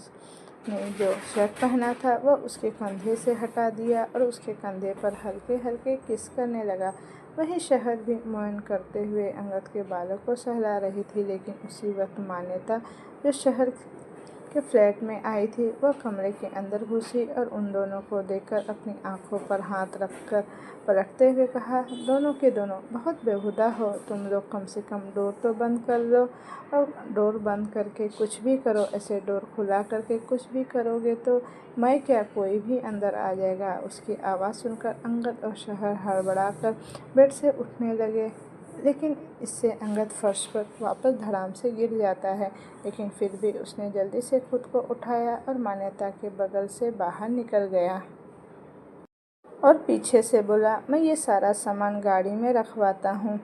ने जो शर्ट पहना था वह उसके कंधे से हटा दिया और उसके कंधे पर हल्के हल्के किस करने लगा। वहीं शहर भी मौन करते हुए अंगद के बालों को सहला रही थी। लेकिन उसी वक्त मान्यता जो शहर के फ्लैट में आई थी वह कमरे के अंदर घुसी और उन दोनों को देखकर अपनी आंखों पर हाथ रखकर पलटते हुए कहा, दोनों के दोनों बहुत बेहुदा हो तुम लोग, कम से कम डोर तो बंद कर लो। और डोर बंद करके कुछ भी करो, ऐसे डोर खुला करके कुछ भी करोगे तो मैं क्या, कोई भी अंदर आ जाएगा। उसकी आवाज़ सुनकर अंगद और शहर हड़बड़ाकर बेड से उठने लगे। लेकिन इससे अंगद फर्श पर वापस धड़ाम से गिर जाता है। लेकिन फिर भी उसने जल्दी से खुद को उठाया और मान्यता के बगल से बाहर निकल गया और पीछे से बोला, मैं ये सारा सामान गाड़ी में रखवाता हूँ।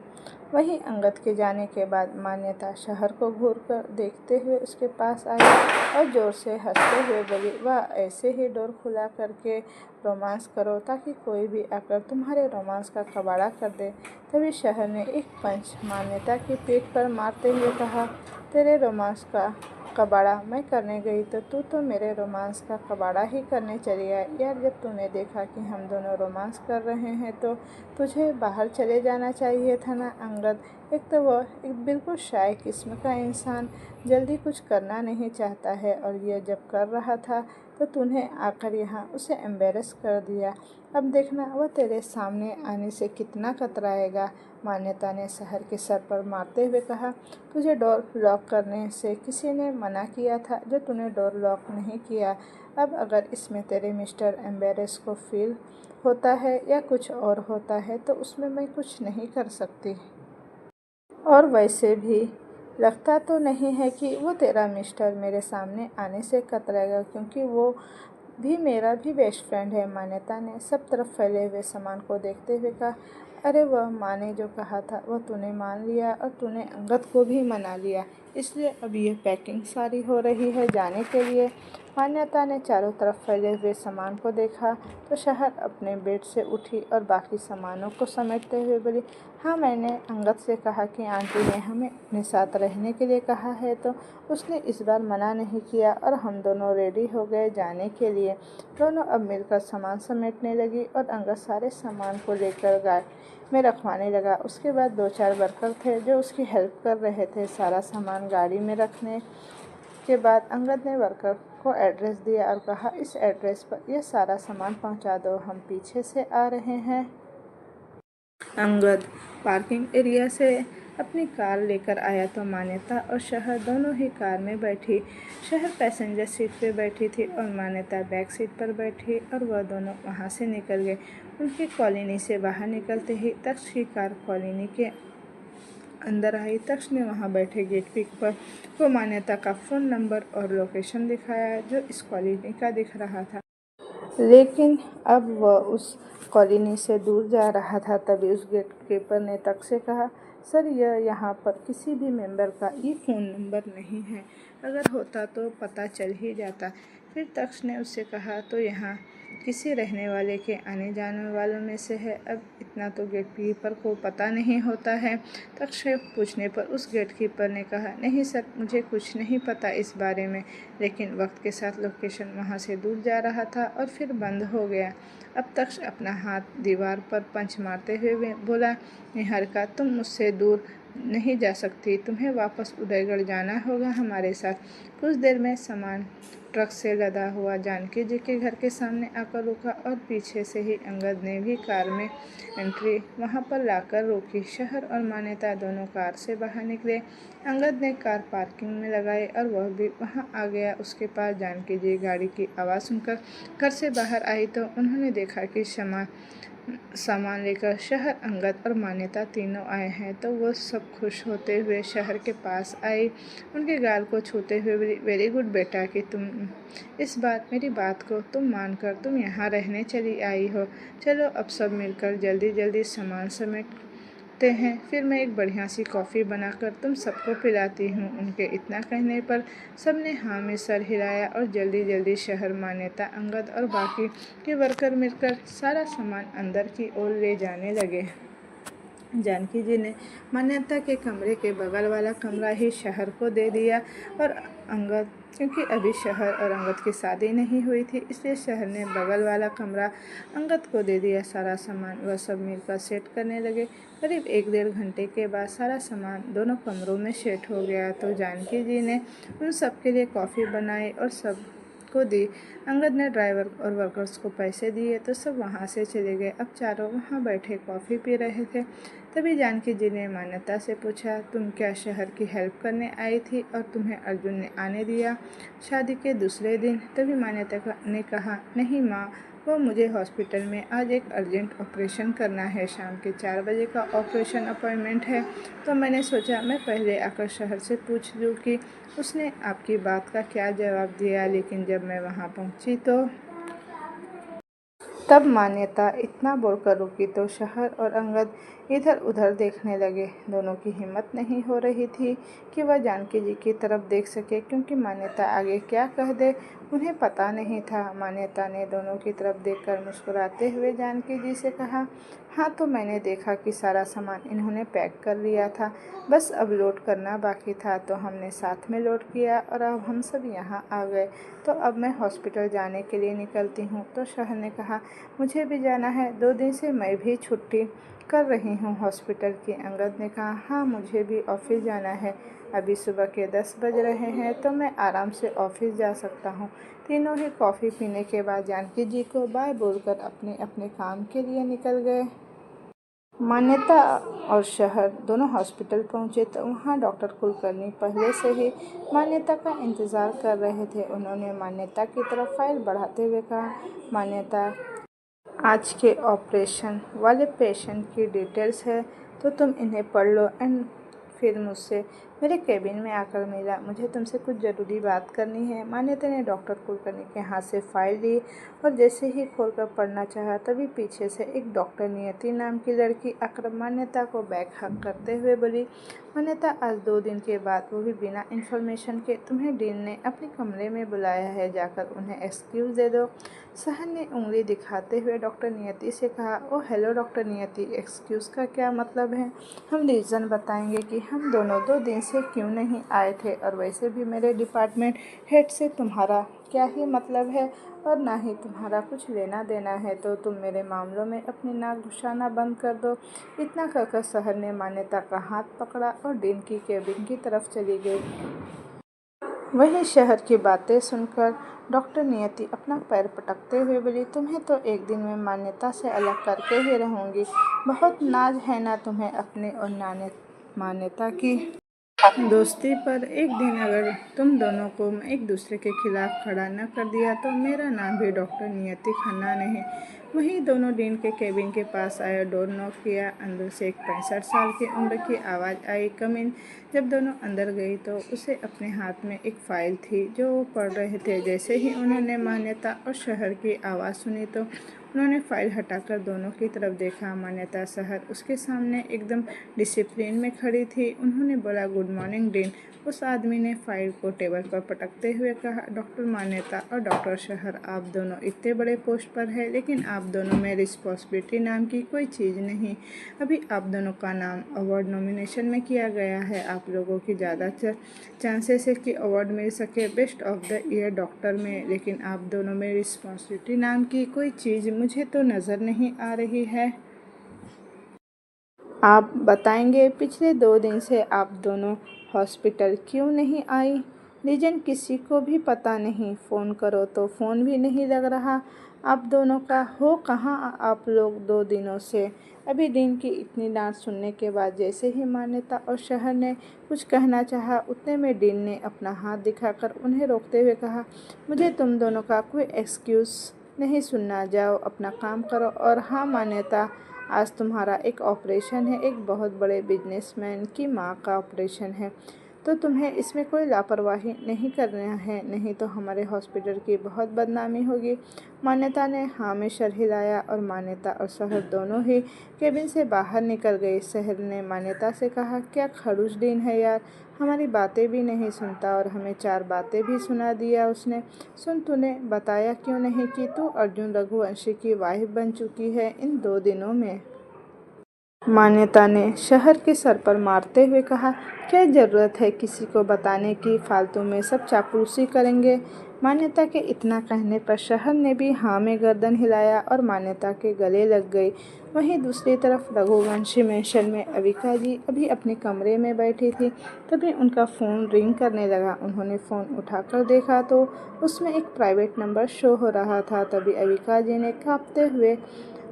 वहीं अंगद के जाने के बाद मान्यता शहर को घूरकर देखते हुए उसके पास आई और ज़ोर से हंसते हुए बोली, वाह, ऐसे ही डोर खुला करके रोमांस करो ताकि कोई भी आकर तुम्हारे रोमांस का कबाड़ा कर दे। तभी शहर ने एक पंच मान्यता की पीठ पर मारते हुए कहा, तेरे रोमांस का कबाड़ा मैं करने गई तो तू तो मेरे रोमांस का कबाड़ा ही करने चली आई। यार, जब तूने देखा कि हम दोनों रोमांस कर रहे हैं तो तुझे बाहर चले जाना चाहिए था ना अंगद। एक तो वह एक बिल्कुल शाय किस्म का इंसान जल्दी कुछ करना नहीं चाहता है और यह जब कर रहा था तो तूने आकर यहाँ उसे एम्बेरस कर दिया। अब देखना वह तेरे सामने आने से कितना कतराएगा। मान्यता ने शहर के सर पर मारते हुए कहा, तुझे डोर लॉक करने से किसी ने मना किया था जो तूने डोर लॉक नहीं किया। अब अगर इसमें तेरे मिस्टर एम्बेरस को फील होता है या कुछ और होता है तो उसमें मैं कुछ नहीं कर सकती। और वैसे भी लगता तो नहीं है कि वो तेरा मिस्टर मेरे सामने आने से कतराएगा, क्योंकि वो भी मेरा भी बेस्ट फ्रेंड है। मान्यता ने सब तरफ फैले हुए सामान को देखते हुए कहा, अरे वह माँ ने जो कहा था वह तूने मान लिया और तूने अंगद को भी मना लिया, इसलिए अब ये पैकिंग सारी हो रही है जाने के लिए। मान्यता ने चारों तरफ फैले हुए सामान को देखा तो शहर अपने बेड से उठी और बाकी सामानों को समेटते हुए बोली, हाँ मैंने अंगद से कहा कि आंटी ने हमें अपने साथ रहने के लिए कहा है तो उसने इस बार मना नहीं किया और हम दोनों रेडी हो गए जाने के लिए। दोनों अब मिलकर सामान समेटने लगी और अंगद सारे सामान को लेकर गाड़ी में रखवाने लगा। उसके बाद 2-4 वर्कर थे जो उसकी हेल्प कर रहे थे सारा सामान गाड़ी में रखने के बाद अंगद ने वर्कर को एड्रेस दिया और कहा, इस एड्रेस पर यह सारा सामान पहुंचा दो, हम पीछे से आ रहे हैं। अंगद पार्किंग एरिया से अपनी कार लेकर आया तो मान्यता और शहर दोनों ही कार में बैठी। शहर पैसेंजर सीट पे बैठी थी और मान्यता बैक सीट पर बैठी और वह दोनों वहाँ से निकल गए। उनकी कॉलोनी से बाहर निकलते ही तक्ष की कार कॉलोनी के अंदर आई। तक्ष ने वहाँ बैठे गेट कीपर को मान्यता का फ़ोन नंबर और लोकेशन दिखाया जो इस कॉलोनी का दिख रहा था, लेकिन अब वह उस कॉलोनी से दूर जा रहा था। तभी उस गेट कीपर ने तक्ष से कहा, सर यह यहाँ पर किसी भी मेंबर का ये फ़ोन नंबर नहीं है, अगर होता तो पता चल ही जाता। फिर तक्ष ने उससे कहा, तो यहाँ किसी रहने वाले के आने जाने वालों में से है, अब इतना तो गेट कीपर को पता नहीं होता है। तक्ष के पूछने पर उस गेट कीपर ने कहा, नहीं सर मुझे कुछ नहीं पता इस बारे में, लेकिन वक्त के साथ लोकेशन वहाँ से दूर जा रहा था और फिर बंद हो गया। अब तक्ष अपना हाथ दीवार पर पंच मारते हुए बोला, निहारिका तुम मुझसे दूर नहीं जा सकती, तुम्हें वापस उदयगढ़ जाना होगा हमारे साथ। कुछ देर में सामान ट्रक से लदा हुआ जानकी जी के घर के सामने आकर रुका और पीछे से ही अंगद ने भी कार में एंट्री वहां पर लाकर रोकी। शहर और मान्यता दोनों कार से बाहर निकले। अंगद ने कार पार्किंग में लगाई और वह भी वहां आ गया। उसके पास जानकी जी गाड़ी की आवाज़ सुनकर घर से बाहर आई तो उन्होंने देखा कि सामान लेकर शहर, अंगद और मान्यता तीनों आए हैं तो वो सब खुश होते हुए शहर के पास आई। उनके गाल को छूते हुए बोली, वेरी गुड बेटा कि तुम इस बार मेरी बात को तुम मानकर तुम यहाँ रहने चली आई हो। चलो अब सब मिलकर जल्दी जल्दी सामान समेटते हैं, फिर मैं एक बढ़िया सी कॉफ़ी बनाकर तुम सबको पिलाती हूँ। उनके इतना कहने पर सबने हाँ में सर हिलाया और जल्दी जल्दी शहर, मान्यता, अंगद और बाकी के वर्कर मिलकर सारा सामान अंदर की ओर ले जाने लगे। जानकी जी ने मान्यता के कमरे के बगल वाला कमरा ही शहर को दे दिया और अंगद, क्योंकि अभी शहर और अंगद की शादी नहीं हुई थी इसलिए शहर ने बगल वाला कमरा अंगद को दे दिया। सारा सामान वह सब मिलकर सेट करने लगे। करीब 1-1.5 घंटे के बाद सारा सामान दोनों कमरों में सेट हो गया तो जानकी जी ने उन सब के लिए कॉफ़ी बनाई और सब को दी। अंगद ने ड्राइवर और वर्कर्स को पैसे दिए तो सब वहाँ से चले गए। अब चारों वहाँ बैठे कॉफ़ी पी रहे थे। तभी जानकी जी ने मान्यता से पूछा, तुम क्या शहर की हेल्प करने आई थी और तुम्हें अर्जुन ने आने दिया शादी के दूसरे दिन? तभी मान्यता ने कहा, नहीं माँ, वो मुझे हॉस्पिटल में आज एक अर्जेंट ऑपरेशन करना है, शाम के 4 बजे का ऑपरेशन अपॉइंटमेंट है, तो मैंने सोचा मैं पहले आकर शहर से पूछ लूँ कि उसने आपकी बात का क्या जवाब दिया। लेकिन जब मैं वहाँ पहुँची तो तब मान्यता इतना बोलकर रुकी तो शहर और अंगद इधर उधर देखने लगे। दोनों की हिम्मत नहीं हो रही थी कि वह जानकी जी की तरफ देख सके, क्योंकि मान्यता आगे क्या कह दे उन्हें पता नहीं था। मान्यता ने दोनों की तरफ देखकर मुस्कुराते हुए जानकी जी से कहा, हाँ तो मैंने देखा कि सारा सामान इन्होंने पैक कर लिया था, बस अब लोड करना बाकी था तो हमने साथ में लोड किया और अब हम सब यहाँ आ गए, तो अब मैं हॉस्पिटल जाने के लिए निकलती हूँ। तो शहर ने कहा, मुझे भी जाना है, 2 दिन से मैं भी छुट्टी कर रही हूँ हॉस्पिटल की। अंगद ने कहा, हाँ मुझे भी ऑफिस जाना है, अभी सुबह के 10 बज रहे हैं तो मैं आराम से ऑफिस जा सकता हूँ। तीनों ही कॉफ़ी पीने के बाद जानकी जी को बाय बोलकर अपने अपने काम के लिए निकल गए। मान्यता और शहर दोनों हॉस्पिटल पहुंचे तो वहां डॉक्टर कुलकर्णी पहले से ही मान्यता का इंतज़ार कर रहे थे। उन्होंने मान्यता की तरफ फाइल बढ़ाते हुए कहा, मान्यता, आज के ऑपरेशन वाले पेशेंट की डिटेल्स है तो तुम इन्हें पढ़ लो एंड फिर मुझसे मेरे केबिन में आकर मिला। मुझे तुमसे कुछ ज़रूरी बात करनी है। मान्यता ने डॉक्टर कुलकर्णी के हाथ से फाइल ली और जैसे ही खोलकर पढ़ना चाहा तभी पीछे से एक डॉक्टर नियति नाम की लड़की आकर मान्यता को बैक हक करते हुए बोली, मान्यता, आज 2 दिन के बाद, वो भी बिना इन्फॉर्मेशन के, तुम्हें डीन ने अपने कमरे में बुलाया है। जाकर उन्हें एक्सक्यूज़ दे दो। सहन ने उंगली दिखाते हुए डॉक्टर नियति से कहा, ओ हेलो डॉक्टर नियति, एक्सक्यूज़ का क्या मतलब है? हम रीज़न बताएंगे कि हम दोनों 2 दिन से क्यों नहीं आए थे, और वैसे भी मेरे डिपार्टमेंट हेड से तुम्हारा क्या ही मतलब है और ना ही तुम्हारा कुछ लेना देना है, तो तुम मेरे मामलों में अपनी नाक घुसाना बंद कर दो। इतना कहकर सहन ने मान्यता का हाथ पकड़ा और डीन की केबिन की तरफ चली गई। वहीं शहर की बातें सुनकर डॉक्टर नियति अपना पैर पटकते हुए बोली, तुम्हें तो एक दिन में मान्यता से अलग करके ही रहूँगी। बहुत नाज है ना तुम्हें अपने और मान्यता की दोस्ती पर। एक दिन अगर तुम दोनों को एक दूसरे के खिलाफ खड़ा न कर दिया तो मेरा नाम भी डॉक्टर नियति खन्ना नहीं। वहीं दोनों डीन के केबिन के पास आए, डोर नॉक किया। अंदर से एक 65 साल की उम्र की आवाज़ आई, कम इन। जब दोनों अंदर गई तो उसे अपने हाथ में एक फाइल थी जो वो पढ़ रहे थे। जैसे ही उन्होंने मान्यता और शहर की आवाज़ सुनी तो उन्होंने फाइल हटाकर दोनों की तरफ देखा। मान्यता शहर उसके सामने एकदम डिसिप्लिन में खड़ी थी। उन्होंने बोला, गुड मॉर्निंग डीन। उस आदमी ने फाइल को टेबल पर पटकते हुए कहा, डॉक्टर मान्यता और डॉक्टर शहर, आप दोनों इतने बड़े पोस्ट पर है, लेकिन आप दोनों में रिस्पॉन्सिबिलिटी नाम की कोई चीज़ नहीं। अभी आप दोनों का नाम अवार्ड नॉमिनेशन में किया गया है। आप लोगों की ज़्यादा चांसेस है कि अवार्ड मिल सके best of the year doctor में, लेकिन आप दोनों में रिस्पॉन्सिबिलिटी नाम की कोई चीज़ मुझे तो नज़र नहीं आ रही है। आप बताएंगे पिछले 2 दिन से आप दोनों हॉस्पिटल क्यों नहीं आई? रीजन किसी को भी पता नहीं। फ़ोन करो तो फ़ोन भी नहीं लग रहा। आप दोनों का हो कहाँ आप लोग 2 दिनों से? अभी डीन की इतनी डांट सुनने के बाद जैसे ही मान्यता और शहर ने कुछ कहना चाहा, उतने में डीन ने अपना हाथ दिखाकर उन्हें रोकते हुए कहा, मुझे तुम दोनों का कोई एक्सक्यूज़ नहीं सुनना। जाओ अपना काम करो। और हाँ मान्यता, आज तुम्हारा एक ऑपरेशन है, एक बहुत बड़े बिजनेसमैन की माँ का ऑपरेशन है, तो तुम्हें इसमें कोई लापरवाही नहीं करना है, नहीं तो हमारे हॉस्पिटल की बहुत बदनामी होगी। मान्यता ने हाँ में सर हिलाया और मान्यता और शहर दोनों ही केबिन से बाहर निकल गई। शहर ने मान्यता से कहा, क्या खड़ूस डीन है यार, हमारी बातें भी नहीं सुनता और हमें 4 बातें भी सुना दिया उसने। सुन, तूने बताया क्यों नहीं कि तू अर्जुन रघुवंशी की वाइफ बन चुकी है इन 2 दिनों में? मान्यता ने शहर के सर पर मारते हुए कहा, क्या ज़रूरत है किसी को बताने की? फालतू में सब चापलूसी करेंगे। मान्यता के इतना कहने पर शहर ने भी हाँ में गर्दन हिलाया और मान्यता के गले लग गई। वहीं दूसरी तरफ रघुवंशी मैंशन में अविका जी अभी अपने कमरे में बैठी थी। तभी उनका फ़ोन रिंग करने लगा। उन्होंने फ़ोन उठाकर देखा तो उसमें एक प्राइवेट नंबर शो हो रहा था। तभी अविका जी ने काँपते हुए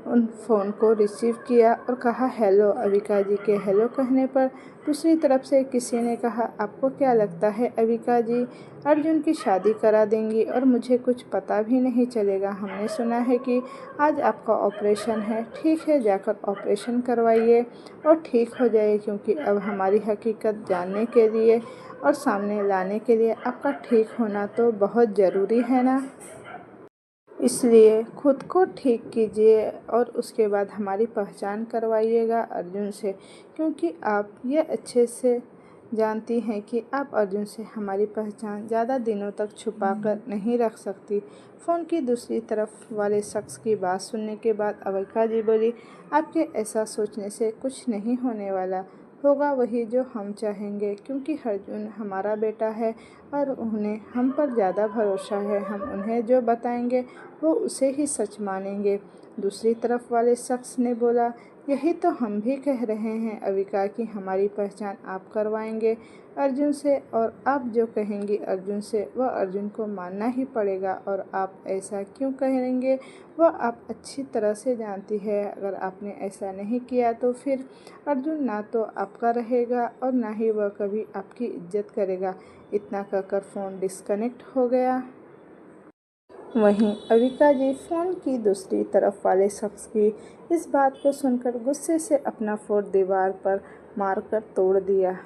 उन फ़ोन को रिसीव किया और कहा, हेलो। अविका जी के हेलो कहने पर दूसरी तरफ से किसी ने कहा, आपको क्या लगता है अविका जी, अर्जुन की शादी करा देंगी और मुझे कुछ पता भी नहीं चलेगा? हमने सुना है कि आज आपका ऑपरेशन है। ठीक है, जाकर ऑपरेशन करवाइए और ठीक हो जाइए, क्योंकि अब हमारी हकीकत जानने के लिए और सामने लाने के लिए आपका ठीक होना तो बहुत ज़रूरी है ना। इसलिए खुद को ठीक कीजिए और उसके बाद हमारी पहचान करवाइएगा अर्जुन से, क्योंकि आप ये अच्छे से जानती हैं कि आप अर्जुन से हमारी पहचान ज़्यादा दिनों तक छुपा कर नहीं रख सकती। फ़ोन की दूसरी तरफ वाले शख्स की बात सुनने के बाद अविका जी बोली, आपके ऐसा सोचने से कुछ नहीं होने वाला। होगा वही जो हम चाहेंगे, क्योंकि अर्जुन हमारा बेटा है और उन्हें हम पर ज़्यादा भरोसा है। हम उन्हें जो बताएंगे वो उसे ही सच मानेंगे। दूसरी तरफ वाले शख्स ने बोला, यही तो हम भी कह रहे हैं अविका कि हमारी पहचान आप करवाएंगे अर्जुन से, और आप जो कहेंगी अर्जुन से वह अर्जुन को मानना ही पड़ेगा। और आप ऐसा क्यों कहेंगे वह आप अच्छी तरह से जानती है। अगर आपने ऐसा नहीं किया तो फिर अर्जुन ना तो आपका रहेगा और ना ही वह कभी आपकी इज्जत करेगा। इतना कहकर फ़ोन डिस्कनेक्ट हो गया। वहीं अविका जी फ़ोन की दूसरी तरफ वाले शख्स की इस बात को सुनकर गुस्से से अपना फ़ोन दीवार पर मारकर तोड़ दिया।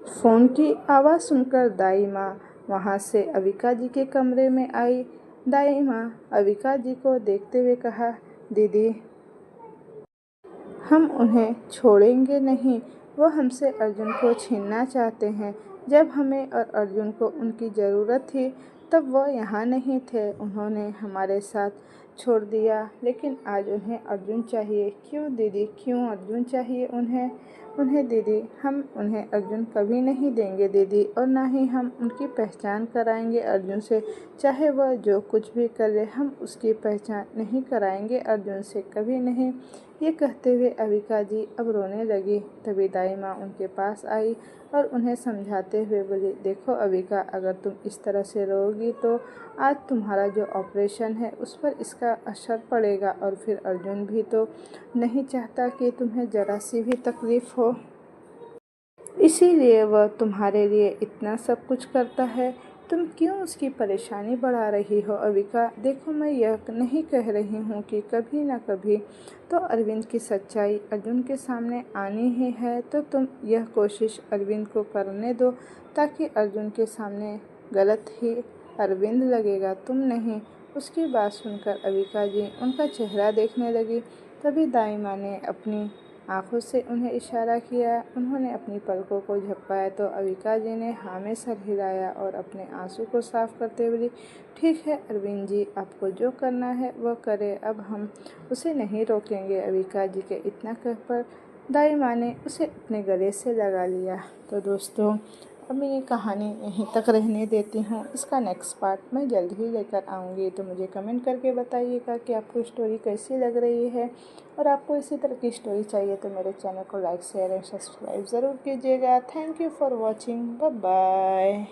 फ़ोन की आवाज़ सुनकर दाई माँ वहाँ से अविका जी के कमरे में आई। दाई माँ अविका जी को देखते हुए कहा, दीदी हम उन्हें छोड़ेंगे नहीं। वो हमसे अर्जुन को छीनना चाहते हैं। जब हमें और अर्जुन को उनकी ज़रूरत थी तब वो यहाँ नहीं थे। उन्होंने हमारे साथ छोड़ दिया, लेकिन आज उन्हें अर्जुन चाहिए। क्यों दीदी, क्यों अर्जुन चाहिए उन्हें? दीदी, हम उन्हें अर्जुन कभी नहीं देंगे दीदी, और ना ही हम उनकी पहचान कराएंगे अर्जुन से। चाहे वह जो कुछ भी करे, हम उसकी पहचान नहीं कराएंगे अर्जुन से, कभी नहीं। ये कहते हुए अविका जी अब रोने लगी। तभी दाई माँ उनके पास आई और उन्हें समझाते हुए बोली, देखो अविका, अगर तुम इस तरह से रोगी तो आज तुम्हारा जो ऑपरेशन है उस पर इसका असर पड़ेगा, और फिर अर्जुन भी तो नहीं चाहता कि तुम्हें ज़रा सी भी तकलीफ़ हो, इसीलिए वह तुम्हारे लिए इतना सब कुछ करता है। तुम क्यों उसकी परेशानी बढ़ा रही हो अविका? देखो, मैं यह नहीं कह रही हूँ कि कभी ना कभी तो अरविंद की सच्चाई अर्जुन के सामने आनी ही है, तो तुम यह कोशिश अरविंद को करने दो, ताकि अर्जुन के सामने गलत ही अरविंद लगेगा, तुम नहीं। उसकी बात सुनकर अविका जी उनका चेहरा देखने लगी। तभी दाई माँ ने अपनी आँखों से उन्हें इशारा किया। उन्होंने अपनी पलकों को झपकाया तो अविका जी ने हाँ में सर हिलाया और अपने आंसू को साफ करते हुए बोली, ठीक है अरविंद जी, आपको जो करना है वह करे, अब हम उसे नहीं रोकेंगे। अविका जी के इतना कहकर दाई माँ ने उसे अपने गले से लगा लिया। तो दोस्तों, अब मैं ये कहानी यहीं तक रहने देती हूँ। इसका नेक्स्ट पार्ट मैं जल्द ही लेकर आऊँगी। तो मुझे कमेंट करके बताइएगा कि आपको स्टोरी कैसी लग रही है, और आपको इसी तरह की स्टोरी चाहिए तो मेरे चैनल को लाइक, शेयर एंड सब्सक्राइब ज़रूर कीजिएगा। Thank you for watching. Bye bye.